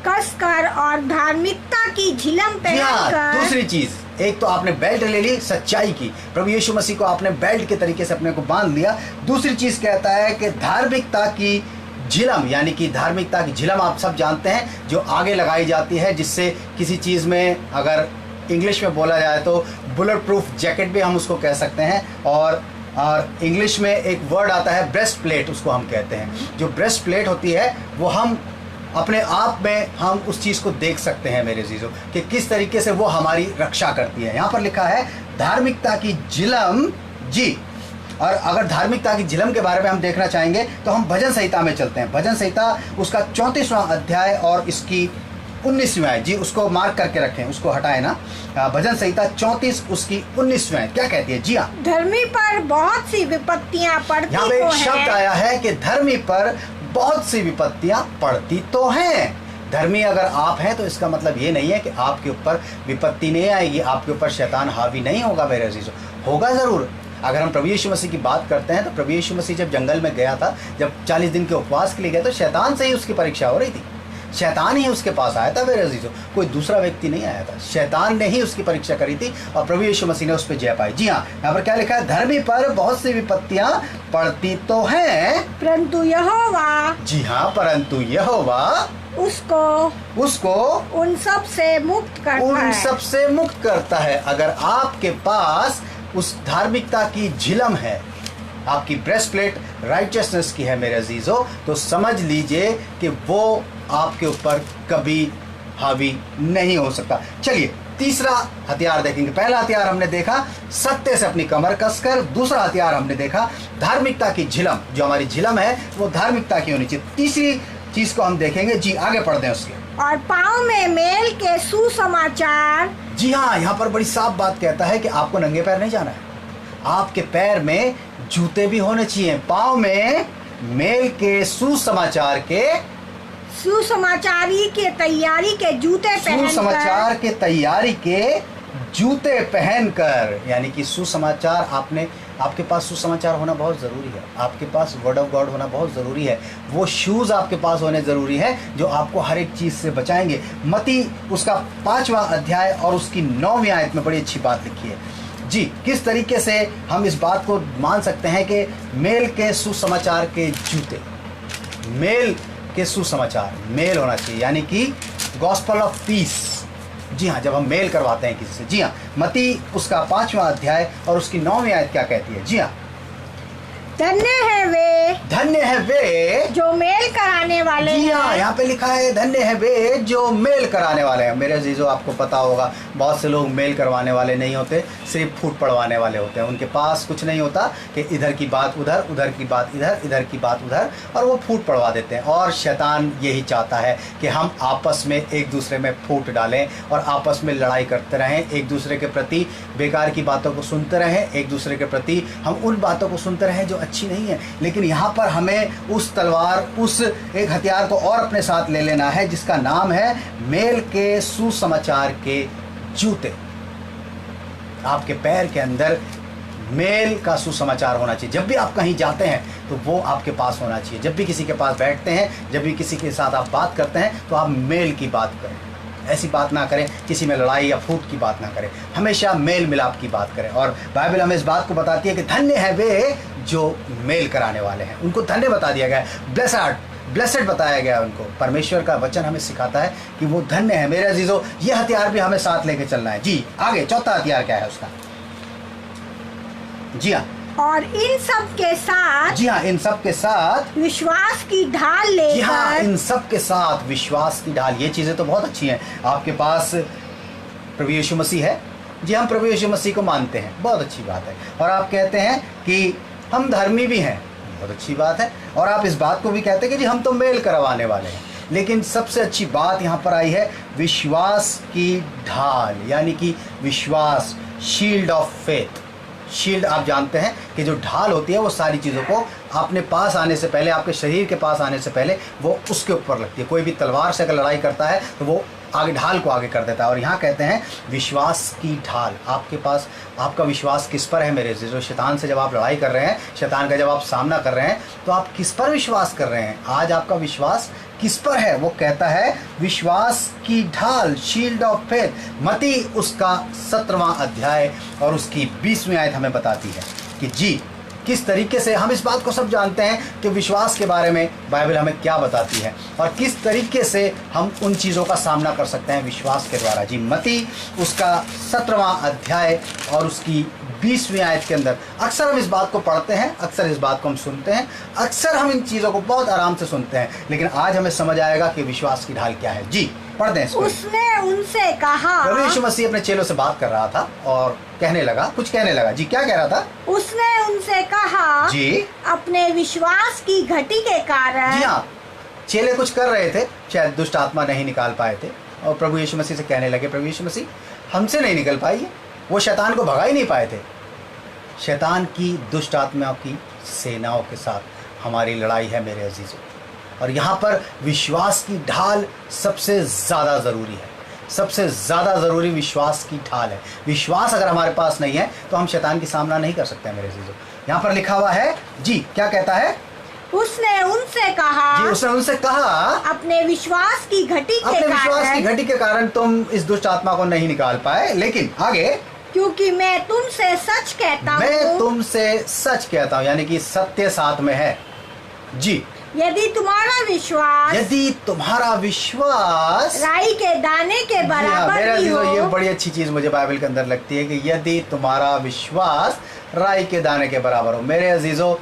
कसकर और धार्मिकता की झिलम पहनकर। दूसरी चीज, एक तो आपने बेल्ट ले ली सच्चाई की, प्रभु यीशु मसीह को आपने बेल्ट के तरीके से अपने को बांध लिया। दूसरी चीज कहता है कि धार्मिकता की झिलम, यानी कि धार्मिकता की झिलम आप सब जानते हैं, जो आगे लगाई जाती है, जिससे किसी चीज़ में, अगर इंग्लिश में बोला जाए तो बुलेट प्रूफ जैकेट भी हम उसको कह सकते हैं। और इंग्लिश में एक वर्ड आता है ब्रेस्ट प्लेट, उसको हम कहते हैं। जो ब्रेस्ट प्लेट होती है वो हम अपने आप में हम उस चीज़ को देख सकते हैं मेरे अजीजों कि किस तरीके से वो हमारी रक्षा करती है। यहाँ पर लिखा है धार्मिकता की झिलम, जी, और अगर धार्मिकता की झिलम के बारे में हम देखना चाहेंगे तो हम भजन संहिता में चलते हैं। भजन संहिता उसका 34वां अध्याय और इसकी 19वीं आयत। जी उसको मार्क करके रखें, उसको हटाए ना। भजन संहिता 34 उसकी 19वीं आयत क्या कहती है? जी हाँ, धर्मी पर बहुत सी विपत्तियां पड़ती यहाँ पे तो एक शब्द हैं। आया है कि धर्मी पर बहुत सी विपत्तियां पड़ती तो हैं। धर्मी अगर आप हैं तो इसका मतलब ये नहीं है कि आपके ऊपर विपत्ति नहीं आएगी, आपके ऊपर शैतान हावी नहीं होगा मेरे अजीजों, होगा ज़रूर। अगर हम प्रभु यीशु मसीह की बात करते हैं तो प्रभु यीशु मसीह जब जंगल में गया था, जब 40 दिन के उपवास के लिए गया तो शैतान से ही उसकी परीक्षा हो रही थी। शैतान ही उसके पास आया था मेरे अजीजों, कोई दूसरा व्यक्ति नहीं आया था। शैतान ने ही उसकी परीक्षा करी थी और प्रभु यीशु मसीह ने उस पर जय पाई। जी हाँ, यहाँ पर क्या लिखा है? धर्मी पर बहुत सी विपत्तियां पड़ती तो हैं, परंतु यहोवा जी हाँ, परंतु यहोवा उसको उन सब से मुक्त करता उन है। सब से मुक्त करता है। अगर आपके पास उस धार्मिकता की झिलम है, आपकी ब्रेस्ट प्लेट राइटियसनेस की है मेरे अजीजों, तो समझ लीजिए कि वो आपके ऊपर कभी हावी नहीं हो सकता। चलिए तीसरा हथियार देखेंगे। पहला हथियार हमने देखा सत्य से अपनी कमर कसकर, दूसरा हथियार हमने देखा धार्मिकता की झिलम। जो हमारी झिलम है वो धार्मिकता की होनी चाहिए। तीसरी चीज को हम देखेंगे। जी आगे पढ़ते हैं उसके। और पाँव में मेल के सुसमाचार। जी हाँ, यहाँ पर बड़ी साफ बात कहता है कि आपको नंगे पैर नहीं जाना है, आपके पैर में जूते भी होने चाहिए। पाँव में मेल के सुसमाचार के, सुसमाचारी के तैयारी के जूते पहनकर, सुसमाचार के तैयारी के जूते पहनकर, यानी कि सुसमाचार आपके पास सुसमाचार होना बहुत ज़रूरी है। आपके पास वर्ड ऑफ गॉड होना बहुत ज़रूरी है। वो शूज़ आपके पास होने ज़रूरी है जो आपको हर एक चीज़ से बचाएंगे। मती उसका 5वां अध्याय और उसकी 9वीं आयत में बड़ी अच्छी बात लिखी है। जी किस तरीके से हम इस बात को मान सकते हैं कि मेल के सुसमाचार के जूते, मेल के सुसमाचार, मेल होना चाहिए, यानी कि गॉस्पेल ऑफ पीस। जी हाँ, जब हम मेल करवाते हैं किसी से। जी हाँ, मती उसका 5वां अध्याय और उसकी 9वीं आयत क्या कहती है? जी हाँ, धन्य है वे जो मेल कराने वाले जी हाँ, हैं। यहाँ पे लिखा है धन्य है वे जो मेल कराने वाले हैं। मेरे अजीजों, आपको पता होगा बहुत से लोग मेल करवाने वाले नहीं होते, सिर्फ फूट पड़वाने वाले होते हैं। उनके पास कुछ नहीं होता कि इधर की बात उधर, उधर की बात इधर, इधर की बात उधर, और वो फूट पड़वा देते हैं। और शैतान यही चाहता है कि हम आपस में एक दूसरे में फूट डालें और आपस में लड़ाई करते रहें, एक दूसरे के प्रति बेकार की बातों को सुनते रहें, एक दूसरे के प्रति हम उन बातों को सुनते रहें जो अच्छी नहीं है। लेकिन यहाँ पर हमें उस तलवार, उस एक हथियार को और अपने साथ ले लेना है जिसका नाम है मेल के सुसमाचार के जूते। आपके पैर के अंदर मेल का सुसमाचार होना चाहिए। जब भी आप कहीं जाते हैं तो वो आपके पास होना चाहिए। जब भी किसी के पास बैठते हैं, जब भी किसी के साथ आप बात करते हैं तो आप मेल की बात करें। ऐसी बात ना करें, किसी में लड़ाई या फूट की बात ना करें, हमेशा मेल मिलाप की बात करें। और बाइबल हमें इस बात को बताती है कि धन्य है वे जो मेल कराने वाले हैं। उनको धन्य बता दिया गया है, ब्लेसेड बताया गया है उनको। परमेश्वर का वचन हमें सिखाता है कि वो धन्य है। मेरे अजीजों, ये हथियार भी हमें साथ लेके चलना है। जी आगे चौथा हथियार क्या है उसका? जी हाँ, और इन सब के साथ, जी हाँ, इन सब के साथ विश्वास की ढाल जी हाँ, लेकर, इन सब के साथ विश्वास की ढाल। ये चीज़ें तो बहुत अच्छी हैं। आपके पास प्रभु यीशु मसीह है। जी, हम प्रभु यीशु मसीह को मानते हैं, बहुत अच्छी बात है। और आप कहते हैं कि हम धर्मी भी हैं, बहुत अच्छी बात है। और आप इस बात को भी कहते हैं कि जी हम तो मेल करवाने वाले हैं। लेकिन सबसे अच्छी बात यहाँ पर आई है विश्वास की ढाल, यानी कि विश्वास, शील्ड ऑफ फेथ। शील्ड आप जानते हैं कि जो ढाल होती है वो सारी चीज़ों को अपने पास आने से पहले, आपके शरीर के पास आने से पहले वो उसके ऊपर लगती है। कोई भी तलवार से अगर लड़ाई करता है तो वो आगे ढाल को आगे कर देता है। और यहाँ कहते हैं विश्वास की ढाल। आपके पास आपका विश्वास किस पर है मेरे जो शैतान से जब आप लड़ाई कर रहे हैं, शैतान का जब आप सामना कर रहे हैं, तो आप किस पर विश्वास कर रहे हैं? आज आपका विश्वास किस पर है? वो कहता है विश्वास की ढाल, शील्ड ऑफ फेथ। मती उसका 17वां अध्याय और उसकी 20वीं आयत हमें बताती है कि जी किस तरीके से हम इस बात को सब जानते हैं कि विश्वास के बारे में बाइबल हमें क्या बताती है और किस तरीके से हम उन चीज़ों का सामना कर सकते हैं विश्वास के द्वारा। जी मती उसका 17वां अध्याय और उसकी 20वीं आयत के अंदर अक्सर हम इस बात को पढ़ते हैं, अक्सर इस बात को हम सुनते हैं, अक्सर हम इन चीज़ों को बहुत आराम से सुनते हैं, लेकिन आज हमें समझ आएगा कि विश्वास की ढाल क्या है। जी पढ़ दें इसको। उसने उनसे कहा, प्रभु यीशु मसीह अपने चेलों से बात कर रहा था और कहने लगा, कुछ कहने लगा। जी क्या कह रहा था? उसने उनसे कहा, जी अपने विश्वास की घटी के कारण। जी हाँ, चेले कुछ कर रहे थे, शायद दुष्ट आत्मा नहीं निकाल पाए थे और प्रभु यीशु मसीह से कहने लगे, प्रभु यीशु मसीह हमसे नहीं निकल पाई है। वो शैतान को भगा ही नहीं पाए थे। शैतान की दुष्ट आत्माओं की सेनाओं के साथ हमारी लड़ाई है मेरे अजीजों, और यहाँ पर विश्वास की ढाल सबसे ज़्यादा ज़रूरी है। सबसे ज़्यादा ज़रूरी विश्वास की ढाल है। विश्वास अगर हमारे पास नहीं है तो हम शैतान की सामना नहीं कर सकते हैं मेरे अजीजों। यहाँ पर लिखा हुआ है, जी क्या कहता है? उसने उनसे कहा, जी उसने उनसे कहा, अपने विश्वास की घटी के अपने विश्वास की कारण, घटी के कारण तुम इस दुष्ट आत्मा को नहीं निकाल पाए। लेकिन आगे, क्योंकि मैं तुमसे सच कहता मैं हूँ, तुमसे सच कहता हूँ, यानी कि सत्य साथ में है। जी यदि तुम्हारा विश्वास यदि तुम्हारा विश्वास, राई के दाने के जी हाँ, मेरे बराबर भी अजीजों, ये हो, बड़ी अच्छी चीज मुझे बाइबल के अंदर लगती है कि यदि तुम्हारा विश्वास राई के दाने के बराबर हो। मेरे अजीजों,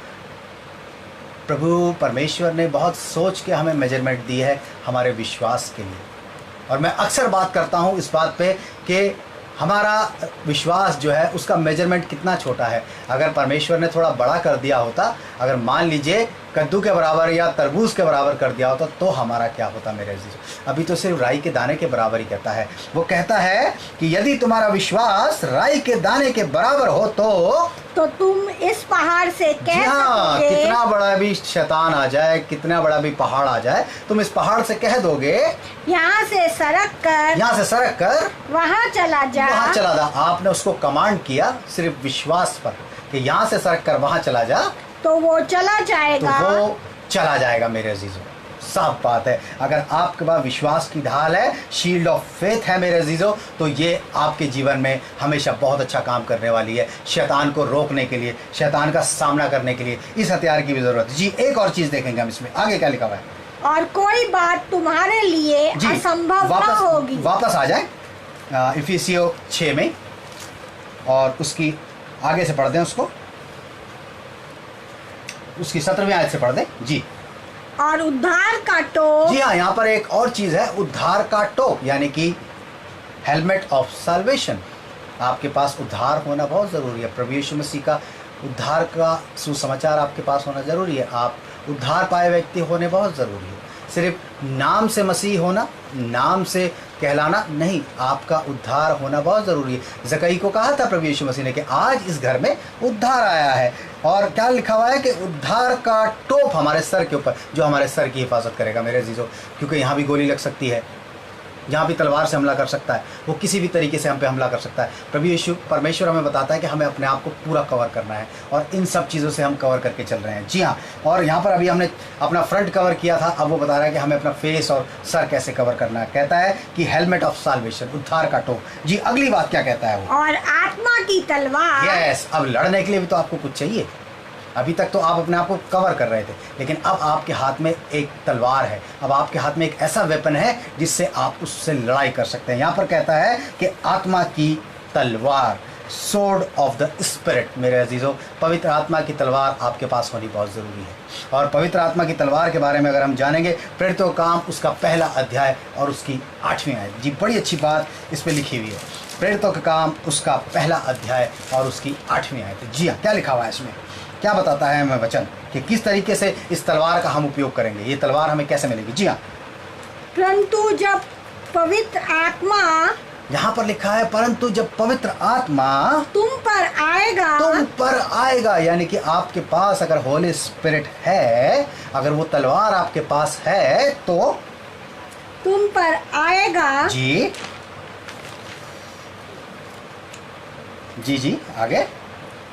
प्रभु परमेश्वर ने बहुत सोच के हमें मेजरमेंट दी है हमारे विश्वास के लिए, और मैं अक्सर बात करता हूँ इस बात पे कि हमारा विश्वास जो है उसका मेजरमेंट कितना छोटा है। अगर परमेश्वर ने थोड़ा बड़ा कर दिया होता, अगर मान लीजिए कद्दू के बराबर या तरबूज के बराबर कर दिया होता, तो हमारा क्या होता मेरे अजीजों? अभी तो सिर्फ राई के दाने के बराबर ही कहता है। वो कहता है कि यदि तुम्हारा विश्वास राई के दाने के बराबर हो तो तुम इस पहाड़ से जी कह हाँ, सकोगे, कितना बड़ा भी शैतान आ जाए, कितना बड़ा भी पहाड़ आ जाए, तुम इस पहाड़ से कह दोगे, यहाँ से सरक कर वहां चला जा। जा। आपने उसको कमांड किया सिर्फ विश्वास पर कि यहाँ से सरक कर वहां चला जा, तो वो चला तो जाएगा। वो चला जाएगा मेरे अजीजों। साफ बात है। अगर आपके पास विश्वास की ढाल है, शील्ड ऑफ फेथ है मेरे अजीजों, तो ये आपके जीवन में हमेशा बहुत अच्छा काम करने वाली है। शैतान को रोकने के लिए, शैतान का सामना करने के लिए इस हथियार की भी जरूरत है। जी एक और चीज देखेंगे हम इसमें, आगे क्या लिखा हुआ है? और कोई बात तुम्हारे लिए असंभव न होगी। वापस आ जाए इफिसियों 6 में और उसकी आगे से पढ़ दें, उसकी 17वीं आयत से पढ़ दें। जी और उद्धार का टोप। जी हाँ, यहाँ पर एक और चीज है, उद्धार का टोप, यानी कि हेलमेट ऑफ सल्वेशन। आपके पास उद्धार होना बहुत जरूरी है। प्रभु यीशु मसीह का उद्धार का सुसमाचार आपके पास होना जरूरी है। आप उद्धार पाए व्यक्ति होने बहुत जरूरी है। सिर्फ नाम से मसीह होना, नाम से कहलाना नहीं, आपका उद्धार होना बहुत ज़रूरी है। ज़कई को कहा था प्रभु यीशु मसीह ने कि आज इस घर में उद्धार आया है, और क्या लिखा हुआ है कि उद्धार का टोप हमारे सर के ऊपर, जो हमारे सर की हिफाजत करेगा मेरे अजीजों। क्योंकि यहाँ भी गोली लग सकती है, यहाँ भी तलवार से हमला कर सकता है, वो किसी भी तरीके से हम पे हमला कर सकता है। प्रभु यीशु परमेश्वर हमें बताता है कि हमें अपने आप को पूरा कवर करना है, और इन सब चीज़ों से हम कवर करके चल रहे हैं। जी हाँ, और यहाँ पर अभी हमने अपना फ्रंट कवर किया था, अब वो बता रहा है कि हमें अपना फेस और सर कैसे कवर करना है। कहता है कि हेलमेट ऑफ साल्वेशन, उद्धार का टोप। जी अगली बात क्या कहता है वो? और आत्मा की तलवार। यस, अब लड़ने के लिए भी तो आपको कुछ चाहिए। अभी तक तो आप अपने आप को कवर कर रहे थे, लेकिन अब आपके हाथ में एक तलवार है, अब आपके हाथ में एक ऐसा वेपन है जिससे आप उससे लड़ाई कर सकते हैं। यहाँ पर कहता है कि आत्मा की तलवार, सोर्ड ऑफ द स्पिरिट। मेरे अजीजों, पवित्र आत्मा की तलवार आपके पास होनी बहुत ज़रूरी है। और पवित्र आत्मा की तलवार के बारे में अगर हम जानेंगे, प्रेरितों का काम उसका पहला अध्याय और उसकी 8वीं आयत। जी बड़ी अच्छी बात इस पर लिखी हुई है, प्रेरितों का काम उसका पहला अध्याय और उसकी 8वीं आयत। जी हाँ, क्या लिखा हुआ है इसमें? क्या बताता है हमें वचन कि किस तरीके से इस तलवार का हम उपयोग करेंगे, ये तलवार हमें कैसे मिलेगी? जी हाँ, परंतु जब पवित्र आत्मा, यहाँ पर लिखा है परंतु जब पवित्र आत्मा तुम पर आएगा, यानी कि आपके पास अगर होली स्पिरिट है, अगर वो तलवार आपके पास है तो तुम पर आएगा। जी जी जी आगे,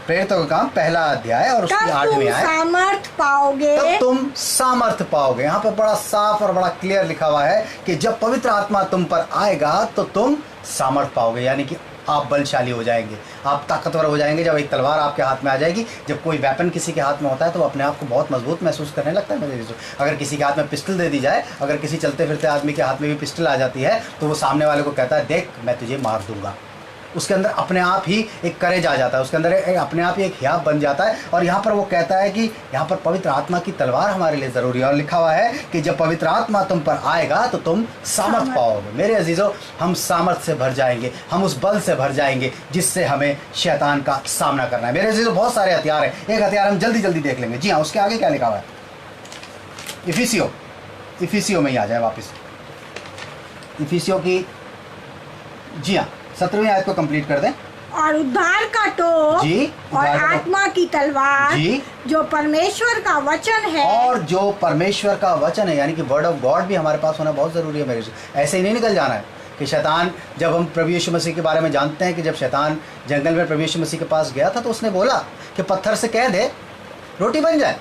प्रेरितों का काम पहला अध्याय और उसकी 8वीं आयत। सामर्थ पाओगे, तब तुम सामर्थ पाओगे। यहाँ पर बड़ा साफ और बड़ा क्लियर लिखा हुआ है कि जब पवित्र आत्मा तुम पर आएगा तो तुम सामर्थ पाओगे, यानी कि आप बलशाली हो जाएंगे, आप ताकतवर हो जाएंगे। जब एक तलवार आपके हाथ में आ जाएगी, जब कोई वेपन किसी के हाथ में होता है तो वो अपने आप को बहुत मजबूत महसूस करने लगता है मेरे दोस्तों। अगर किसी के हाथ में पिस्टल दे दी जाए, अगर किसी चलते फिरते आदमी के हाथ में भी पिस्टल आ जाती है, तो वो सामने वाले को कहता है देख मैं तुझे मार दूंगा। उसके अंदर अपने आप ही एक करेज आ जाता है, उसके अंदर अपने आप ही एक हियाब बन जाता है। और यहाँ पर वो कहता है कि यहाँ पर पवित्र आत्मा की तलवार हमारे लिए ज़रूरी है। और लिखा हुआ है कि जब पवित्र आत्मा तुम पर आएगा तो तुम सामर्थ पाओगे। मेरे अजीज़ों, हम सामर्थ से भर जाएंगे, हम उस बल से भर जाएंगे जिससे हमें शैतान का सामना करना है। मेरे अजीज़ों, बहुत सारे हथियार हैं, एक हथियार हम जल्दी जल्दी देख लेंगे। जी हाँ, उसके आगे क्या लिखा हुआ है? इफिसियो में ही आ जाए वापस। इफिसियो की, जी हाँ, 17वीं आयत को कंप्लीट कर दें। और उद्धार का टोप जी, और उद्धार का टोप। आत्मा की तलवार जी। जो परमेश्वर का वचन है। और जो परमेश्वर का वचन है, यानी कि वर्ड ऑफ गॉड भी हमारे पास होना बहुत ज़रूरी है। मेरे से ऐसे ही नहीं निकल जाना है कि शैतान, जब हम प्रभु यीशु मसीह के बारे में जानते हैं कि जब शैतान जंगल में प्रभु यीशु मसीह के पास गया था तो उसने बोला कि पत्थर से कह दे रोटी बन जाए।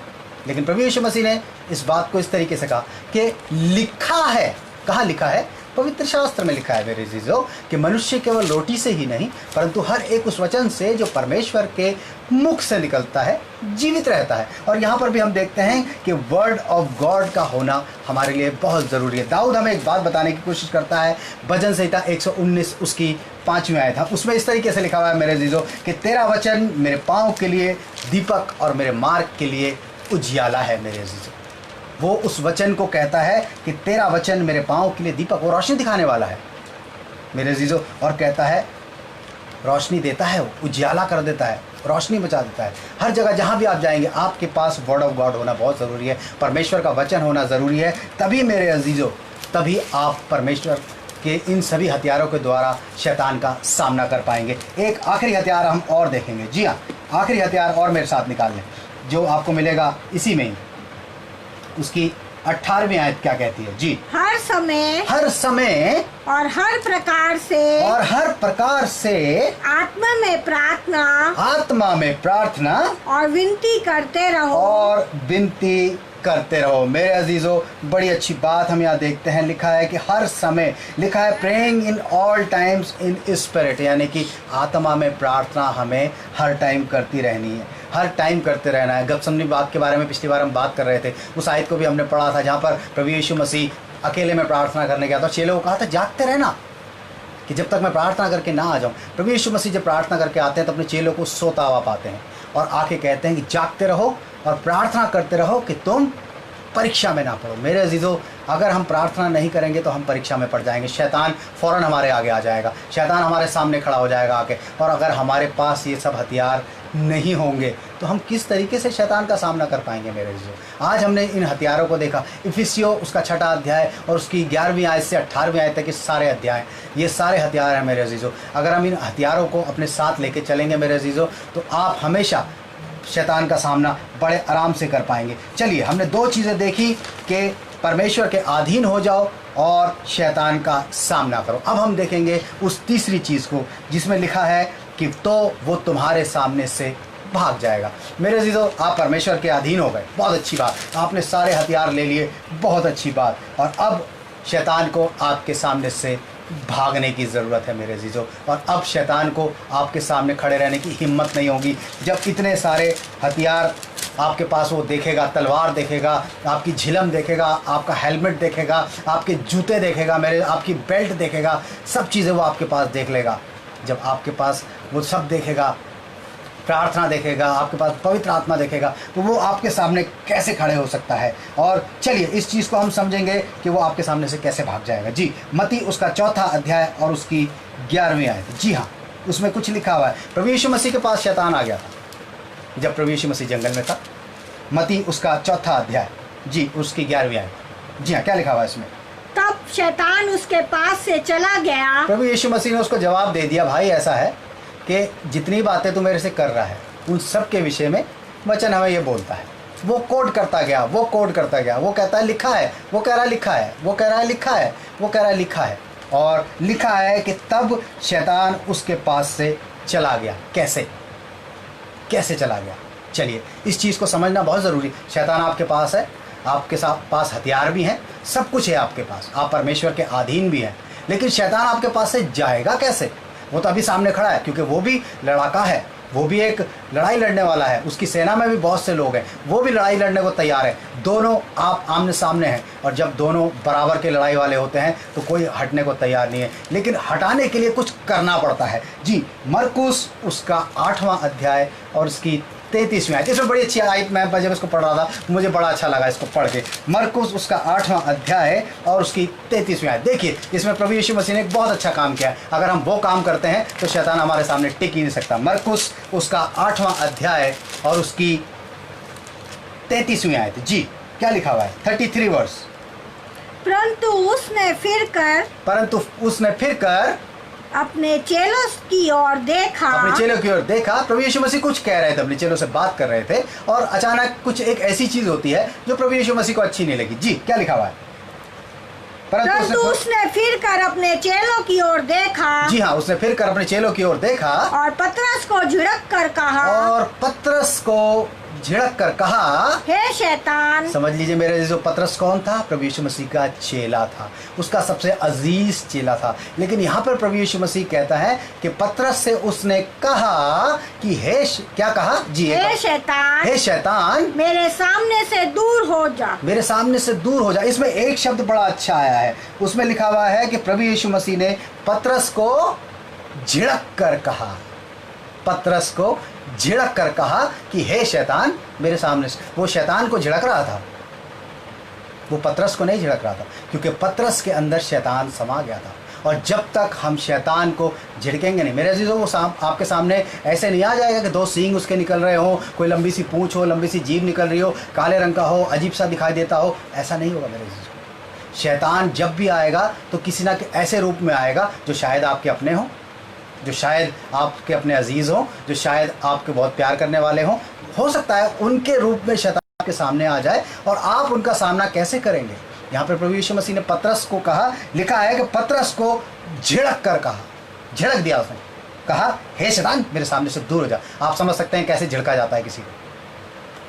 लेकिन प्रभु यीशु मसीह ने इस बात को इस तरीके से कहा कि लिखा है। कहाँ लिखा है? पवित्र शास्त्र में लिखा है मेरे अजीजों कि मनुष्य केवल रोटी से ही नहीं परंतु हर एक उस वचन से जो परमेश्वर के मुख से निकलता है जीवित रहता है। और यहाँ पर भी हम देखते हैं कि वर्ड ऑफ गॉड का होना हमारे लिए बहुत ज़रूरी है। दाऊद हमें एक बात बताने की कोशिश करता है, भजन संहिता 119 उसकी 5वीं आयत है, उसमें इस तरीके से लिखा हुआ है मेरे अजीजों कि तेरा वचन मेरे पाँव के लिए दीपक और मेरे मार्ग के लिए उजियाला है। मेरे अजीजों, वो उस वचन को कहता है कि तेरा वचन मेरे पाँव के लिए दीपक, वो रोशनी दिखाने वाला है मेरे अजीजों। और कहता है रोशनी देता है, वो उजियाला कर देता है, रोशनी बचा देता है। हर जगह जहाँ भी आप जाएंगे आपके पास वर्ड ऑफ गॉड होना बहुत ज़रूरी है, परमेश्वर का वचन होना ज़रूरी है। तभी मेरे अजीजों, तभी आप परमेश्वर के इन सभी हथियारों के द्वारा शैतान का सामना कर पाएंगे। एक आखिरी हथियार हम और देखेंगे। जी हाँ, आखिरी हथियार और मेरे साथ निकाल लें, जो आपको मिलेगा इसी में ही। उसकी 18वीं आयत क्या कहती है? जी, हर समय और हर प्रकार से आत्मा में प्रार्थना और विनती करते रहो। मेरे अजीजों, बड़ी अच्छी बात हम यहाँ देखते हैं, लिखा है कि हर समय, लिखा है praying in all times in spirit, यानी कि आत्मा में प्रार्थना हमें हर टाइम करती रहनी है, हर टाइम करते रहना है। गतसमनी बाग के बारे में पिछली बार हम बात कर रहे थे, उस आयत को भी हमने पढ़ा था जहाँ पर प्रभु यीशु मसीह अकेले में प्रार्थना करने गया था। चेलों को कहा था जागते रहना कि जब तक मैं प्रार्थना करके ना आ जाऊँ। प्रभु यीशु मसीह जब प्रार्थना करके आते हैं तो अपने चेलों को सोता हुआ पाते हैं और आके कहते हैं कि जागते रहो और प्रार्थना करते रहो कि तुम परीक्षा में ना पड़ो। मेरे अजीज़ों, अगर हम प्रार्थना नहीं करेंगे तो हम परीक्षा में पड़ जाएंगे, शैतान फ़ौरन हमारे आगे आ जाएगा, शैतान हमारे सामने खड़ा हो जाएगा आके। और अगर हमारे पास ये सब हथियार नहीं होंगे तो हम किस तरीके से शैतान का सामना कर पाएंगे। मेरे अजीज़ों, आज हमने इन हथियारों को देखा। इफिसियो उसका 6वां अध्याय और उसकी 11वीं आयत से 18वीं आयत तक के सारे अध्याय, ये सारे हथियार हैं मेरे अजीज़ों। अगर हम इन हथियारों को अपने साथ लेके चलेंगे मेरे अजीज़ों, तो आप हमेशा शैतान का सामना बड़े आराम से कर पाएंगे। चलिए, हमने 2 चीज़ें देखी कि परमेश्वर के अधीन हो जाओ और शैतान का सामना करो। अब हम देखेंगे उस तीसरी चीज़ को जिसमें लिखा है कि तो वो तुम्हारे सामने से भाग जाएगा। मेरे अजीज़ों, आप परमेश्वर के अधीन हो गए, बहुत अच्छी बात, आपने सारे हथियार ले लिए, बहुत अच्छी बात। और अब शैतान को आपके सामने से भागने की ज़रूरत है मेरे अजीज़ों। और अब शैतान को आपके सामने खड़े रहने की हिम्मत नहीं होगी। जब इतने सारे हथियार आपके पास वो देखेगा, तलवार देखेगा, आपकी झिलम देखेगा, आपका हेलमेट देखेगा, आपके जूते देखेगा, आपकी बेल्ट देखेगा, सब चीज़ें वो आपके पास देख लेगा। जब आपके पास वो सब देखेगा, प्रार्थना देखेगा, आपके पास पवित्र आत्मा देखेगा, तो वो आपके सामने कैसे खड़े हो सकता है। और चलिए, इस चीज़ को हम समझेंगे कि वो आपके सामने से कैसे भाग जाएगा। जी, मत्ती उसका 4वां अध्याय और उसकी 11वीं आयत। जी हाँ, उसमें कुछ लिखा हुआ है। प्रभु यीशु मसीह के पास शैतान आ गया था जब प्रभु यीशु मसीह जंगल में था। मत्ती उसका 4वां अध्याय, जी, उसकी 11वीं आयत। जी हाँ, क्या लिखा हुआ है इसमें? तब शैतान उसके पास से चला गया। प्रभु यीशु मसीह ने उसको जवाब दे दिया, भाई ऐसा है कि जितनी बातें तू मेरे से कर रहा है उन सब के विषय में वचन हमें ये बोलता है। वो कोड करता गया, वो कहता है लिखा है, वो कह रहा है लिखा है, वो कह रहा है लिखा है, वो कह रहा है लिखा है। और लिखा है कि तब शैतान उसके पास से चला गया। कैसे चला गया? चलिए, इस चीज़ को समझना बहुत ज़रूरी। शैतान आपके पास है, आपके पास हथियार भी हैं, सब कुछ है आपके पास, आप परमेश्वर के अधीन भी हैं, लेकिन शैतान आपके पास से जाएगा कैसे? वो तो अभी सामने खड़ा है, क्योंकि वो भी लड़ाका है, वो भी एक लड़ाई लड़ने वाला है, उसकी सेना में भी बहुत से लोग हैं, वो भी लड़ाई लड़ने को तैयार है। दोनों आप आमने सामने हैं, और जब दोनों बराबर के लड़ाई वाले होते हैं तो कोई हटने को तैयार नहीं है, लेकिन हटाने के लिए कुछ करना पड़ता है। जी, मरकुस उसका 8वां अध्याय और उसकी 33वीं आयत। इसमें बड़ी अच्छी आयत, मैं जब इसको पढ़ रहा था मुझे बड़ा अच्छा लगा इसको पढ़ के। मरकुस उसका 8वां अध्याय और उसकी 33वीं आयत। देखिए, इसमें प्रभु यीशु मसीह ने एक बहुत अच्छा काम किया है। अगर हम वो काम करते हैं तो शैतान हमारे सामने टिक ही नहीं सकता। मरकुस उसका 8वां अध्याय और उसकी 33वीं आयत। जी, क्या लिखा हुआ है? 33 वर्ष। परंतु उसने फिर कर अपने चेलों की ओर देखा। अपने चेलों की ओर देखा। प्रभु यीशु मसीह कुछ कह रहे थे, अपने चेलों से बात कर रहे थे, और अचानक कुछ एक ऐसी चीज होती है जो प्रभु यीशु मसीह को अच्छी नहीं लगी। जी, क्या लिखा हुआ है? परंतु उसने फिर कर अपने चेलों की ओर देखा। जी हाँ, उसने फिर कर अपने चेलों की ओर देखा और पतरस को झिड़क कर कहा, हे शैतान। समझ लीजिए मेरे जो पतरस कौन था? प्रभु यीशु मसीह का चेला था, उसका सबसे अजीज चेला था। लेकिन यहाँ पर प्रभु यीशु मसीह कहता है कि पतरस से उसने कहा कि क्या कहा? जी, हे शैतान, मेरे सामने से दूर हो जा। मेरे सामने से दूर हो जा। इसमें एक शब्द बड़ा अच्छा आया है, उसमें लिखा हुआ है कि प्रभु यीशु मसीह ने पतरस को झिड़क कर कहा। पतरस को झिड़क कर कहा कि हे शैतान, मेरे सामने से। वो शैतान को झिड़क रहा था, वो पतरस को नहीं झिड़क रहा था, क्योंकि पतरस के अंदर शैतान समा गया था। और जब तक हम शैतान को झिड़केंगे नहीं, मेरे अजीजों, वो आपके सामने ऐसे नहीं आ जाएगा कि 2 सींग उसके निकल रहे हो, कोई लंबी सी पूंछ हो, लंबी सी जीभ निकल रही हो, काले रंग का हो, अजीब सा दिखाई देता हो। ऐसा नहीं होगा मेरे अजीजों। शैतान जब भी आएगा तो किसी ना ऐसे रूप में आएगा जो शायद आपके अपने हों, जो शायद आपके अपने अजीज़ हों, जो शायद आपके बहुत प्यार करने वाले हों। हो सकता है उनके रूप में शैतान आपके सामने आ जाए, और आप उनका सामना कैसे करेंगे? यहाँ पर प्रभु यीशु मसीह ने पतरस को कहा, लिखा है कि पतरस को झिड़क कर कहा, झिड़क दिया उसने, कहा हे शैतान, मेरे सामने से दूर हो जा। आप समझ सकते हैं कैसे झिड़का जाता है किसी को।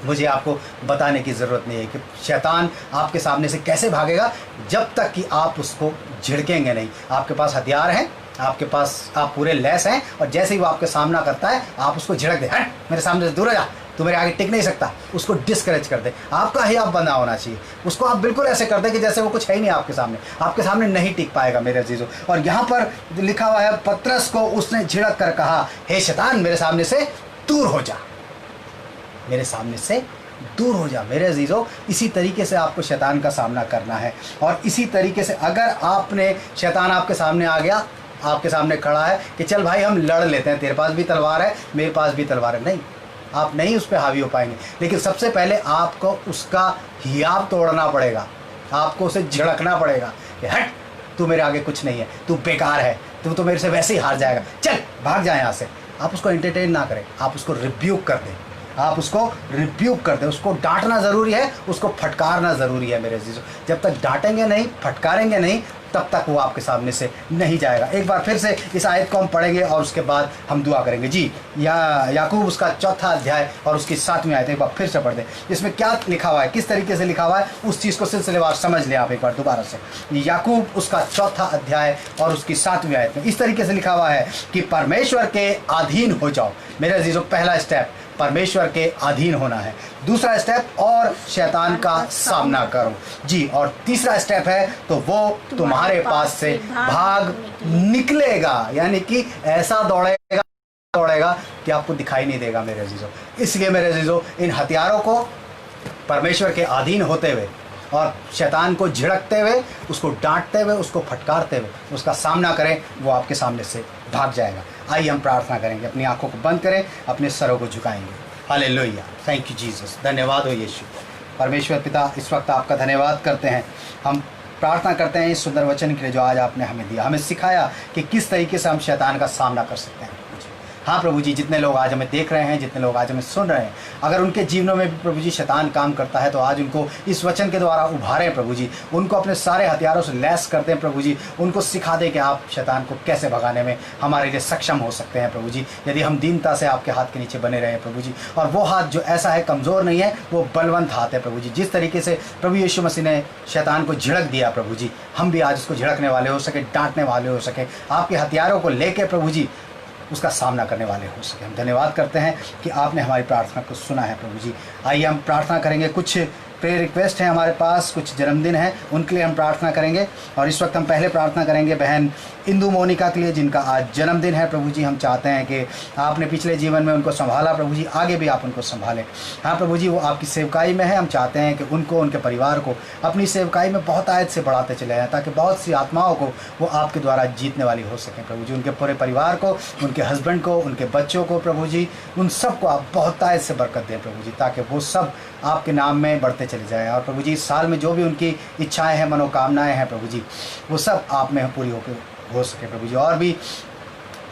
मुझे आपको बताने की ज़रूरत नहीं है कि शैतान आपके सामने से कैसे भागेगा, जब तक कि आप उसको झिड़केंगे नहीं। आपके पास हथियार हैं, आपके पास आप पूरे लैस हैं, और जैसे ही वो आपके सामना करता है आप उसको झिड़क दे, हट मेरे सामने से दूर हो जा, तू मेरे आगे टिक नहीं सकता। उसको डिस्करेज कर दे। आपका ही आप बंदा होना चाहिए। उसको आप बिल्कुल ऐसे कर दे कि जैसे वो कुछ है ही नहीं आपके सामने नहीं टिक पाएगा मेरे अजीजों। और यहाँ पर लिखा हुआ है, पतरस को उसने झिड़क कर कहा, हे शैतान, मेरे सामने से दूर हो जा, मेरे सामने से दूर हो जा। मेरे अजीजों, इसी तरीके से आपको शैतान का सामना करना है। और इसी तरीके से अगर आपने, शैतान आपके सामने आ गया, आपके सामने खड़ा है कि चल भाई हम लड़ लेते हैं, तेरे पास भी तलवार है, मेरे पास भी तलवार है, नहीं, आप नहीं उस पर हावी हो पाएंगे। लेकिन सबसे पहले आपको उसका हियाब तोड़ना पड़ेगा, आपको उसे झिड़कना पड़ेगा कि हट, तू मेरे आगे कुछ नहीं है, तू बेकार है, तू तो मेरे से वैसे ही हार जाएगा, चल भाग जाए यहाँ से। आप उसको एंटरटेन ना करें, आप उसको रिब्यूक कर दें, आप उसको रिब्यूक कर दें। उसको डांटना ज़रूरी है, उसको फटकारना ज़रूरी है मेरे अजीजों। जब तक डांटेंगे नहीं, फटकारेंगे नहीं, तब तक वो आपके सामने से नहीं जाएगा। एक बार फिर से इस आयत को हम पढ़ेंगे और उसके बाद हम दुआ करेंगे। जी, याकूब उसका 4था अध्याय और उसकी 7वीं आयत एक बार फिर से पढ़ दें। इसमें क्या लिखा हुआ है, किस तरीके से लिखा हुआ है, उस चीज़ को सिलसिलेवार समझ लें आप एक बार दोबारा से। याकूब उसका 4था अध्याय और उसकी 7वीं आयत में इस तरीके से लिखा हुआ है कि परमेश्वर के अधीन हो जाओ। मेरे अजीजों, पहला स्टेप परमेश्वर के अधीन होना है। दूसरा स्टेप, और शैतान का सामना करो। जी, और तीसरा स्टेप है तो वो तुम्हारे पास से भाग निकलेगा, यानी कि ऐसा दौड़ेगा कि आपको दिखाई नहीं देगा मेरे अजीजों। इसलिए मेरे अजीजों, इन हथियारों को परमेश्वर के अधीन होते हुए और शैतान को झिड़कते हुए, उसको डांटते हुए, उसको फटकारते हुए उसका सामना करें, वो आपके सामने से भाग जाएगा। आइए हम प्रार्थना करेंगे, अपनी आंखों को बंद करें, अपने सरों को झुकाएंगे। हालेलुया, थैंक यू जीसस, धन्यवाद हो यीशु। परमेश्वर पिता, इस वक्त आपका धन्यवाद करते हैं। हम प्रार्थना करते हैं इस सुंदर वचन के लिए जो आज आपने हमें दिया, हमें सिखाया कि किस तरीके से हम शैतान का सामना कर सकते हैं। हाँ प्रभु जी, जितने लोग आज हमें देख रहे हैं, जितने लोग आज हमें सुन रहे हैं, अगर उनके जीवनों में भी प्रभु जी शैतान काम करता है, तो आज उनको इस वचन के द्वारा उभारें प्रभु जी, उनको अपने सारे हथियारों से लैस कर दें प्रभु जी, उनको सिखा दें कि आप शैतान को कैसे भगाने में हमारे लिए सक्षम हो सकते हैं प्रभु जी, यदि हम दीनता से आपके हाथ के नीचे बने रहें प्रभु जी। और वो हाथ जो ऐसा है, कमज़ोर नहीं है, वो बलवंत हाथ है प्रभु जी। जिस तरीके से प्रभु यीशु मसीह ने शैतान को झिड़क दिया प्रभु जी, हम भी आज उसको झिड़कने वाले हो सके, डांटने वाले हो सके, आपके हथियारों को लेके प्रभु जी उसका सामना करने वाले हो सके। हम धन्यवाद करते हैं कि आपने हमारी प्रार्थना को सुना है प्रभु जी। आइए हम प्रार्थना करेंगे। कुछ प्रेयर रिक्वेस्ट हैं हमारे पास, कुछ जन्मदिन है, उनके लिए हम प्रार्थना करेंगे। और इस वक्त हम पहले प्रार्थना करेंगे बहन इंदु मोनिका के लिए, जिनका आज जन्मदिन है प्रभु जी। हम चाहते हैं कि आपने पिछले जीवन में उनको संभाला प्रभु जी, आगे भी आप उनको संभालें। हाँ प्रभु जी, वो आपकी सेवकाई में है। हम चाहते हैं कि उनको, उनके परिवार को अपनी सेवकाई में बहुत आयत से बढ़ाते चले जाएँ, ताकि बहुत सी आत्माओं को वो आपके द्वारा जीतने वाली हो सकें प्रभु जी। उनके पूरे परिवार को, उनके हस्बैंड को, उनके बच्चों को प्रभु जी, उन सबको आप बहुत आयत से बरकत दें प्रभु जी, ताकि वो सब आपके नाम में बढ़ते चले जाएँ। और प्रभु जी, इस साल में जो भी उनकी इच्छाएं हैं, मनोकामनाएं हैं प्रभु जी, वो सब आप में पूरी हो सके प्रभु जी। और भी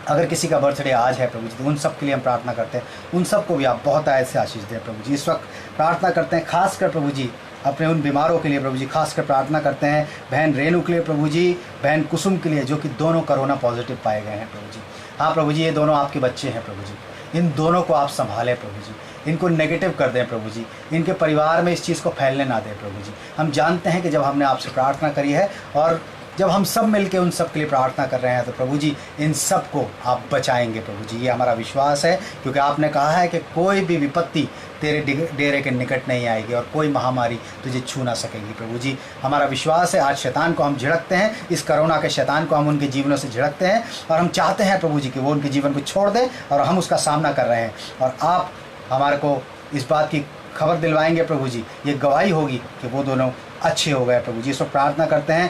अगर किसी का बर्थडे आज है प्रभु जी, तो उन सब के लिए हम प्रार्थना करते हैं, उन सबको भी आप बहुत आयत से आशीष दें प्रभु जी। इस वक्त प्रार्थना करते हैं खासकर प्रभु जी अपने उन बीमारों के लिए प्रभु जी, खासकर प्रार्थना करते हैं बहन रेणु के लिए प्रभु जी, बहन कुसुम के लिए, जो कि दोनों कोरोना पॉजिटिव पाए गए हैं प्रभु जी। हाँ प्रभु जी, ये दोनों आपके बच्चे हैं प्रभु जी, इन दोनों को आप संभालें प्रभु जी, इनको नेगेटिव कर दें प्रभु जी, इनके परिवार में इस चीज़ को फैलने ना दें प्रभु जी। हम जानते हैं कि जब हमने आपसे प्रार्थना करी है और जब हम सब मिलके उन सब के लिए प्रार्थना कर रहे हैं, तो प्रभु जी इन सब को आप बचाएंगे प्रभु जी, ये हमारा विश्वास है। क्योंकि आपने कहा है कि कोई भी विपत्ति तेरे डेरे के निकट नहीं आएगी और कोई महामारी तुझे छू ना सकेगी प्रभु जी। हमारा विश्वास है। आज शैतान को हम झिड़कते हैं, इस कोरोना के शैतान को हम उनके जीवनों से झिड़कते हैं, और हम चाहते हैं प्रभु जी कि वो उनके जीवन को छोड़ दें, और हम उसका सामना कर रहे हैं। और आप हमारे को इस बात की खबर दिलवाएंगे प्रभु जी, ये गवाही होगी कि वो दोनों अच्छे हो गए प्रभु जी। इस वक्त प्रार्थना करते हैं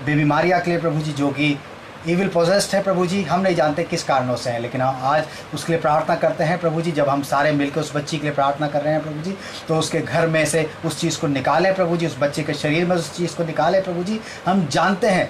बेबी मारिया के लिए प्रभु जी, जो कि ईविल पोजेस्ड है प्रभु जी। हम नहीं जानते किस कारणों से हैं, लेकिन हम आज उसके लिए प्रार्थना करते हैं प्रभु जी। जब हम सारे मिलकर उस बच्ची के लिए प्रार्थना कर रहे हैं प्रभु जी, तो उसके घर में से उस चीज़ को निकालें प्रभु जी, उस बच्चे के शरीर में उस चीज़ को निकालें प्रभु जी। हम जानते हैं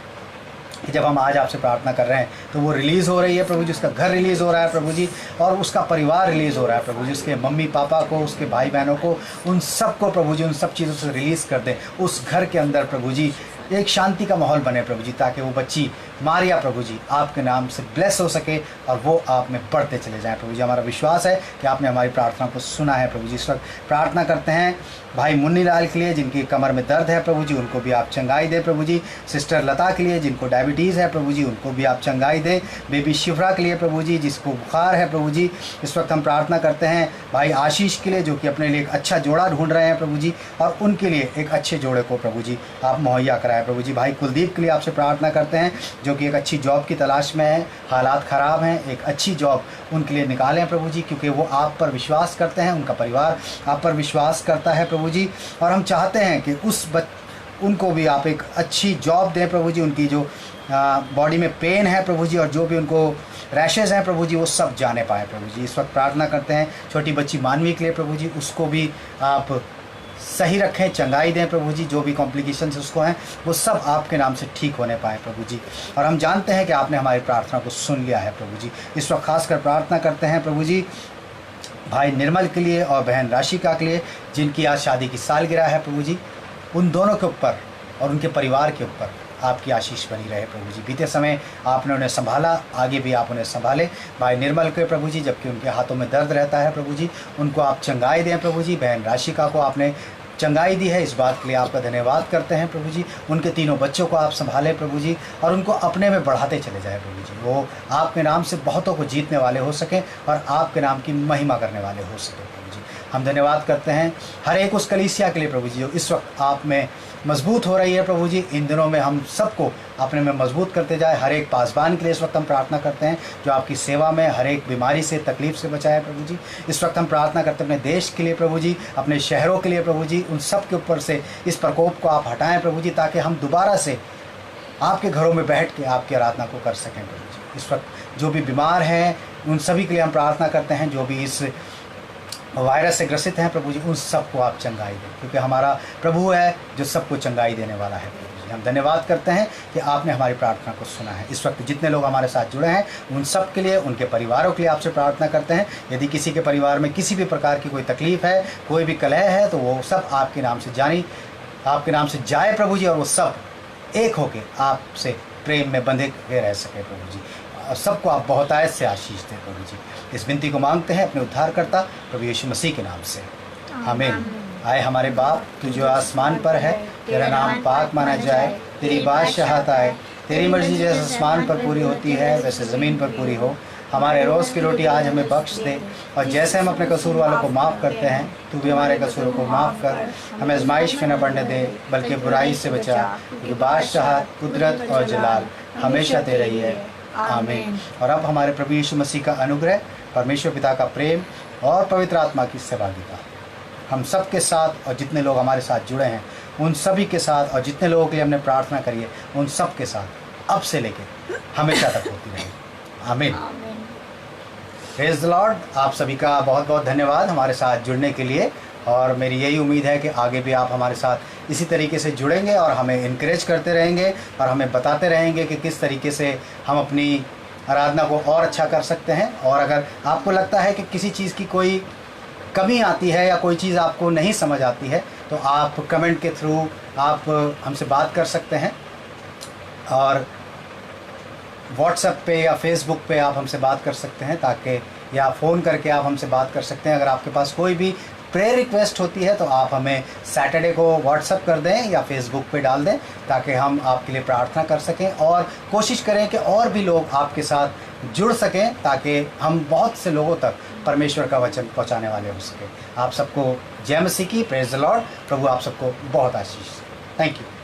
कि जब हम आज आपसे प्रार्थना कर रहे हैं तो वो रिलीज़ हो रही है प्रभु जी, उसका घर रिलीज़ हो रहा है प्रभु जी, और उसका परिवार रिलीज़ हो रहा है प्रभु जी। उसके मम्मी पापा को, उसके भाई बहनों को, उन सब को प्रभु जी, उन सब चीज़ों से रिलीज़ कर दें। उस घर के अंदर प्रभु जी एक शांति का माहौल बने प्रभु जी, ताकि वो बच्ची मारिया प्रभु जी आपके नाम से ब्लेस हो सके और वो आप में बढ़ते चले जाएं प्रभु जी। हमारा विश्वास है कि आपने हमारी प्रार्थना को सुना है प्रभु जी। इस वक्त प्रार्थना करते हैं भाई मुन्नी लाल के लिए, जिनकी कमर में दर्द है प्रभु जी, उनको भी आप चंगाई दें प्रभु जी। सिस्टर लता के लिए, जिनको डायबिटीज़ है प्रभु जी, उनको भी आप चंगाई दें। बेबी शिफ्रा के लिए प्रभु जी, जिसको बुखार है प्रभु जी। इस वक्त हम प्रार्थना करते हैं भाई आशीष के लिए, जो कि अपने लिए एक अच्छा जोड़ा ढूंढ रहे हैं प्रभु जी, और उनके लिए एक अच्छे जोड़े को प्रभु जी आप मुहैया कराएं प्रभु जी। भाई कुलदीप के लिए आपसे प्रार्थना करते हैं, जो कि एक अच्छी जॉब की तलाश में है, हालात ख़राब हैं, एक अच्छी जॉब उनके लिए निकालें प्रभु जी, क्योंकि वो आप पर विश्वास करते हैं, उनका परिवार आप पर विश्वास करता है प्रभु जी। और हम चाहते हैं कि उनको भी आप एक अच्छी जॉब दें प्रभु जी। उनकी जो बॉडी में पेन है प्रभु जी, और जो भी उनको रैशेज़ हैं प्रभु जी, वो सब जाने पाए प्रभु जी। इस वक्त प्रार्थना करते हैं छोटी बच्ची मानवी के लिए प्रभु जी, उसको भी आप सही रखें, चंगाई दें प्रभु जी। जो भी कॉम्प्लिकेशंस उसको हैं, वो सब आपके नाम से ठीक होने पाए प्रभु जी। और हम जानते हैं कि आपने हमारी प्रार्थना को सुन लिया है प्रभु जी। इस वक्त खासकर प्रार्थना करते हैं प्रभु जी भाई निर्मल के लिए और बहन राशिका के लिए, जिनकी आज शादी की सालगिरह है प्रभु जी। उन दोनों के ऊपर और उनके परिवार के ऊपर आपकी आशीष बनी रहे प्रभु जी। बीते समय आपने उन्हें संभाला, आगे भी आप उन्हें संभालें। भाई निर्मल के प्रभु जी, जबकि उनके हाथों में दर्द रहता है प्रभु जी, उनको आप चंगाई दें प्रभु जी। बहन राशिका को आपने चंगाई दी है, इस बात के लिए आपका धन्यवाद करते हैं प्रभु जी। उनके तीनों बच्चों को आप संभालें प्रभु जी, और उनको अपने में बढ़ाते चले जाए प्रभु जी। वो आपके नाम से बहुतों को जीतने वाले हो सकें और आपके नाम की महिमा करने वाले हो सकें प्रभु जी। हम धन्यवाद करते हैं हर एक उस कलीसिया के लिए प्रभु जी, जो इस वक्त आप में मजबूत हो रही है प्रभु जी। इन दिनों में हम सबको अपने में मजबूत करते जाए। हर एक पासबान के लिए इस वक्त हम प्रार्थना करते हैं, जो आपकी सेवा में हर एक बीमारी से, तकलीफ से बचाए प्रभु जी। इस वक्त हम प्रार्थना करते हैं अपने देश के लिए प्रभु जी, अपने शहरों के लिए प्रभु जी। उन सब के ऊपर से इस प्रकोप को आप हटाएं प्रभु जी, ताकि हम दोबारा से आपके घरों में बैठ के आपकी आराधना को कर सकें प्रभु जी। इस वक्त जो भी बीमार हैं, उन सभी के लिए हम प्रार्थना करते हैं। जो भी इस वायरस से ग्रसित हैं प्रभु जी, उन सबको आप चंगाई दें, क्योंकि हमारा प्रभु है जो सबको चंगाई देने वाला है प्रभु जी। हम धन्यवाद करते हैं कि आपने हमारी प्रार्थना को सुना है। इस वक्त जितने लोग हमारे साथ जुड़े हैं, उन सब के लिए, उनके परिवारों के लिए आपसे प्रार्थना करते हैं। यदि किसी के परिवार में किसी भी प्रकार की कोई तकलीफ़ है, कोई भी कलह है, तो वो सब आपके नाम से आपके नाम से जाए प्रभु जी, और वो सब एक होके आपसे प्रेम में बंधे हुए रह सके प्रभु जी। और सबको आप बहुत आयत से आशीष दें प्रभु जी। इस विनती को मांगते हैं अपने उद्धारकर्ता प्रभु यीशु मसीह के नाम से, आमीन। आए हमारे बाप, तू जो आसमान पर है, तेरा नाम पाक माना जाए, तेरी बादशाहत आए, तेरी मर्जी जैसे आसमान पर पूरी होती है वैसे ज़मीन पर पूरी हो। हमारे रोज़ की रोटी आज हमें बख्श दे, और जैसे हम अपने कसूर वालों को माफ़ करते हैं तू भी हमारे कसूरों को माफ़ कर। हमें आजमाइश में न पड़ने दे बल्कि बुराई से बचा, क्योंकि बादशाहत, कुदरत और जलाल हमेशा तेरा ही है। आमीन। और अब हमारे प्रभु यीशु मसीह का अनुग्रह, परमेश्वर पिता का प्रेम और पवित्र आत्मा की सहभागिता हम सब के साथ और जितने लोग हमारे साथ जुड़े हैं उन सभी के साथ, और जितने लोगों के लिए हमने प्रार्थना करी है उन सब के साथ अब से लेके हमेशा तक होती रहेगी। आमीन। Praise the Lord. आप सभी का बहुत बहुत धन्यवाद हमारे साथ जुड़ने के लिए, और मेरी यही उम्मीद है कि आगे भी आप हमारे साथ इसी तरीके से जुड़ेंगे और हमें इनकरेज करते रहेंगे और हमें बताते रहेंगे कि किस तरीके से हम अपनी आराधना को और अच्छा कर सकते हैं। और अगर आपको लगता है कि किसी चीज़ की कोई कमी आती है या कोई चीज़ आपको नहीं समझ आती है तो आप कमेंट के थ्रू आप हमसे बात कर सकते हैं, और व्हाट्सएप पे या फेसबुक पे आप हमसे बात कर सकते हैं, ताकि या फ़ोन करके आप हमसे बात कर सकते हैं। अगर आपके पास कोई भी प्रेयर रिक्वेस्ट होती है तो आप हमें सैटरडे को व्हाट्सएप कर दें या फेसबुक पे डाल दें, ताकि हम आपके लिए प्रार्थना कर सकें, और कोशिश करें कि और भी लोग आपके साथ जुड़ सकें, ताकि हम बहुत से लोगों तक परमेश्वर का वचन पहुंचाने वाले हो सके। आप सबको जय मसीह की। Praise the Lord. प्रभु आप सबको बहुत आशीष। Thank you.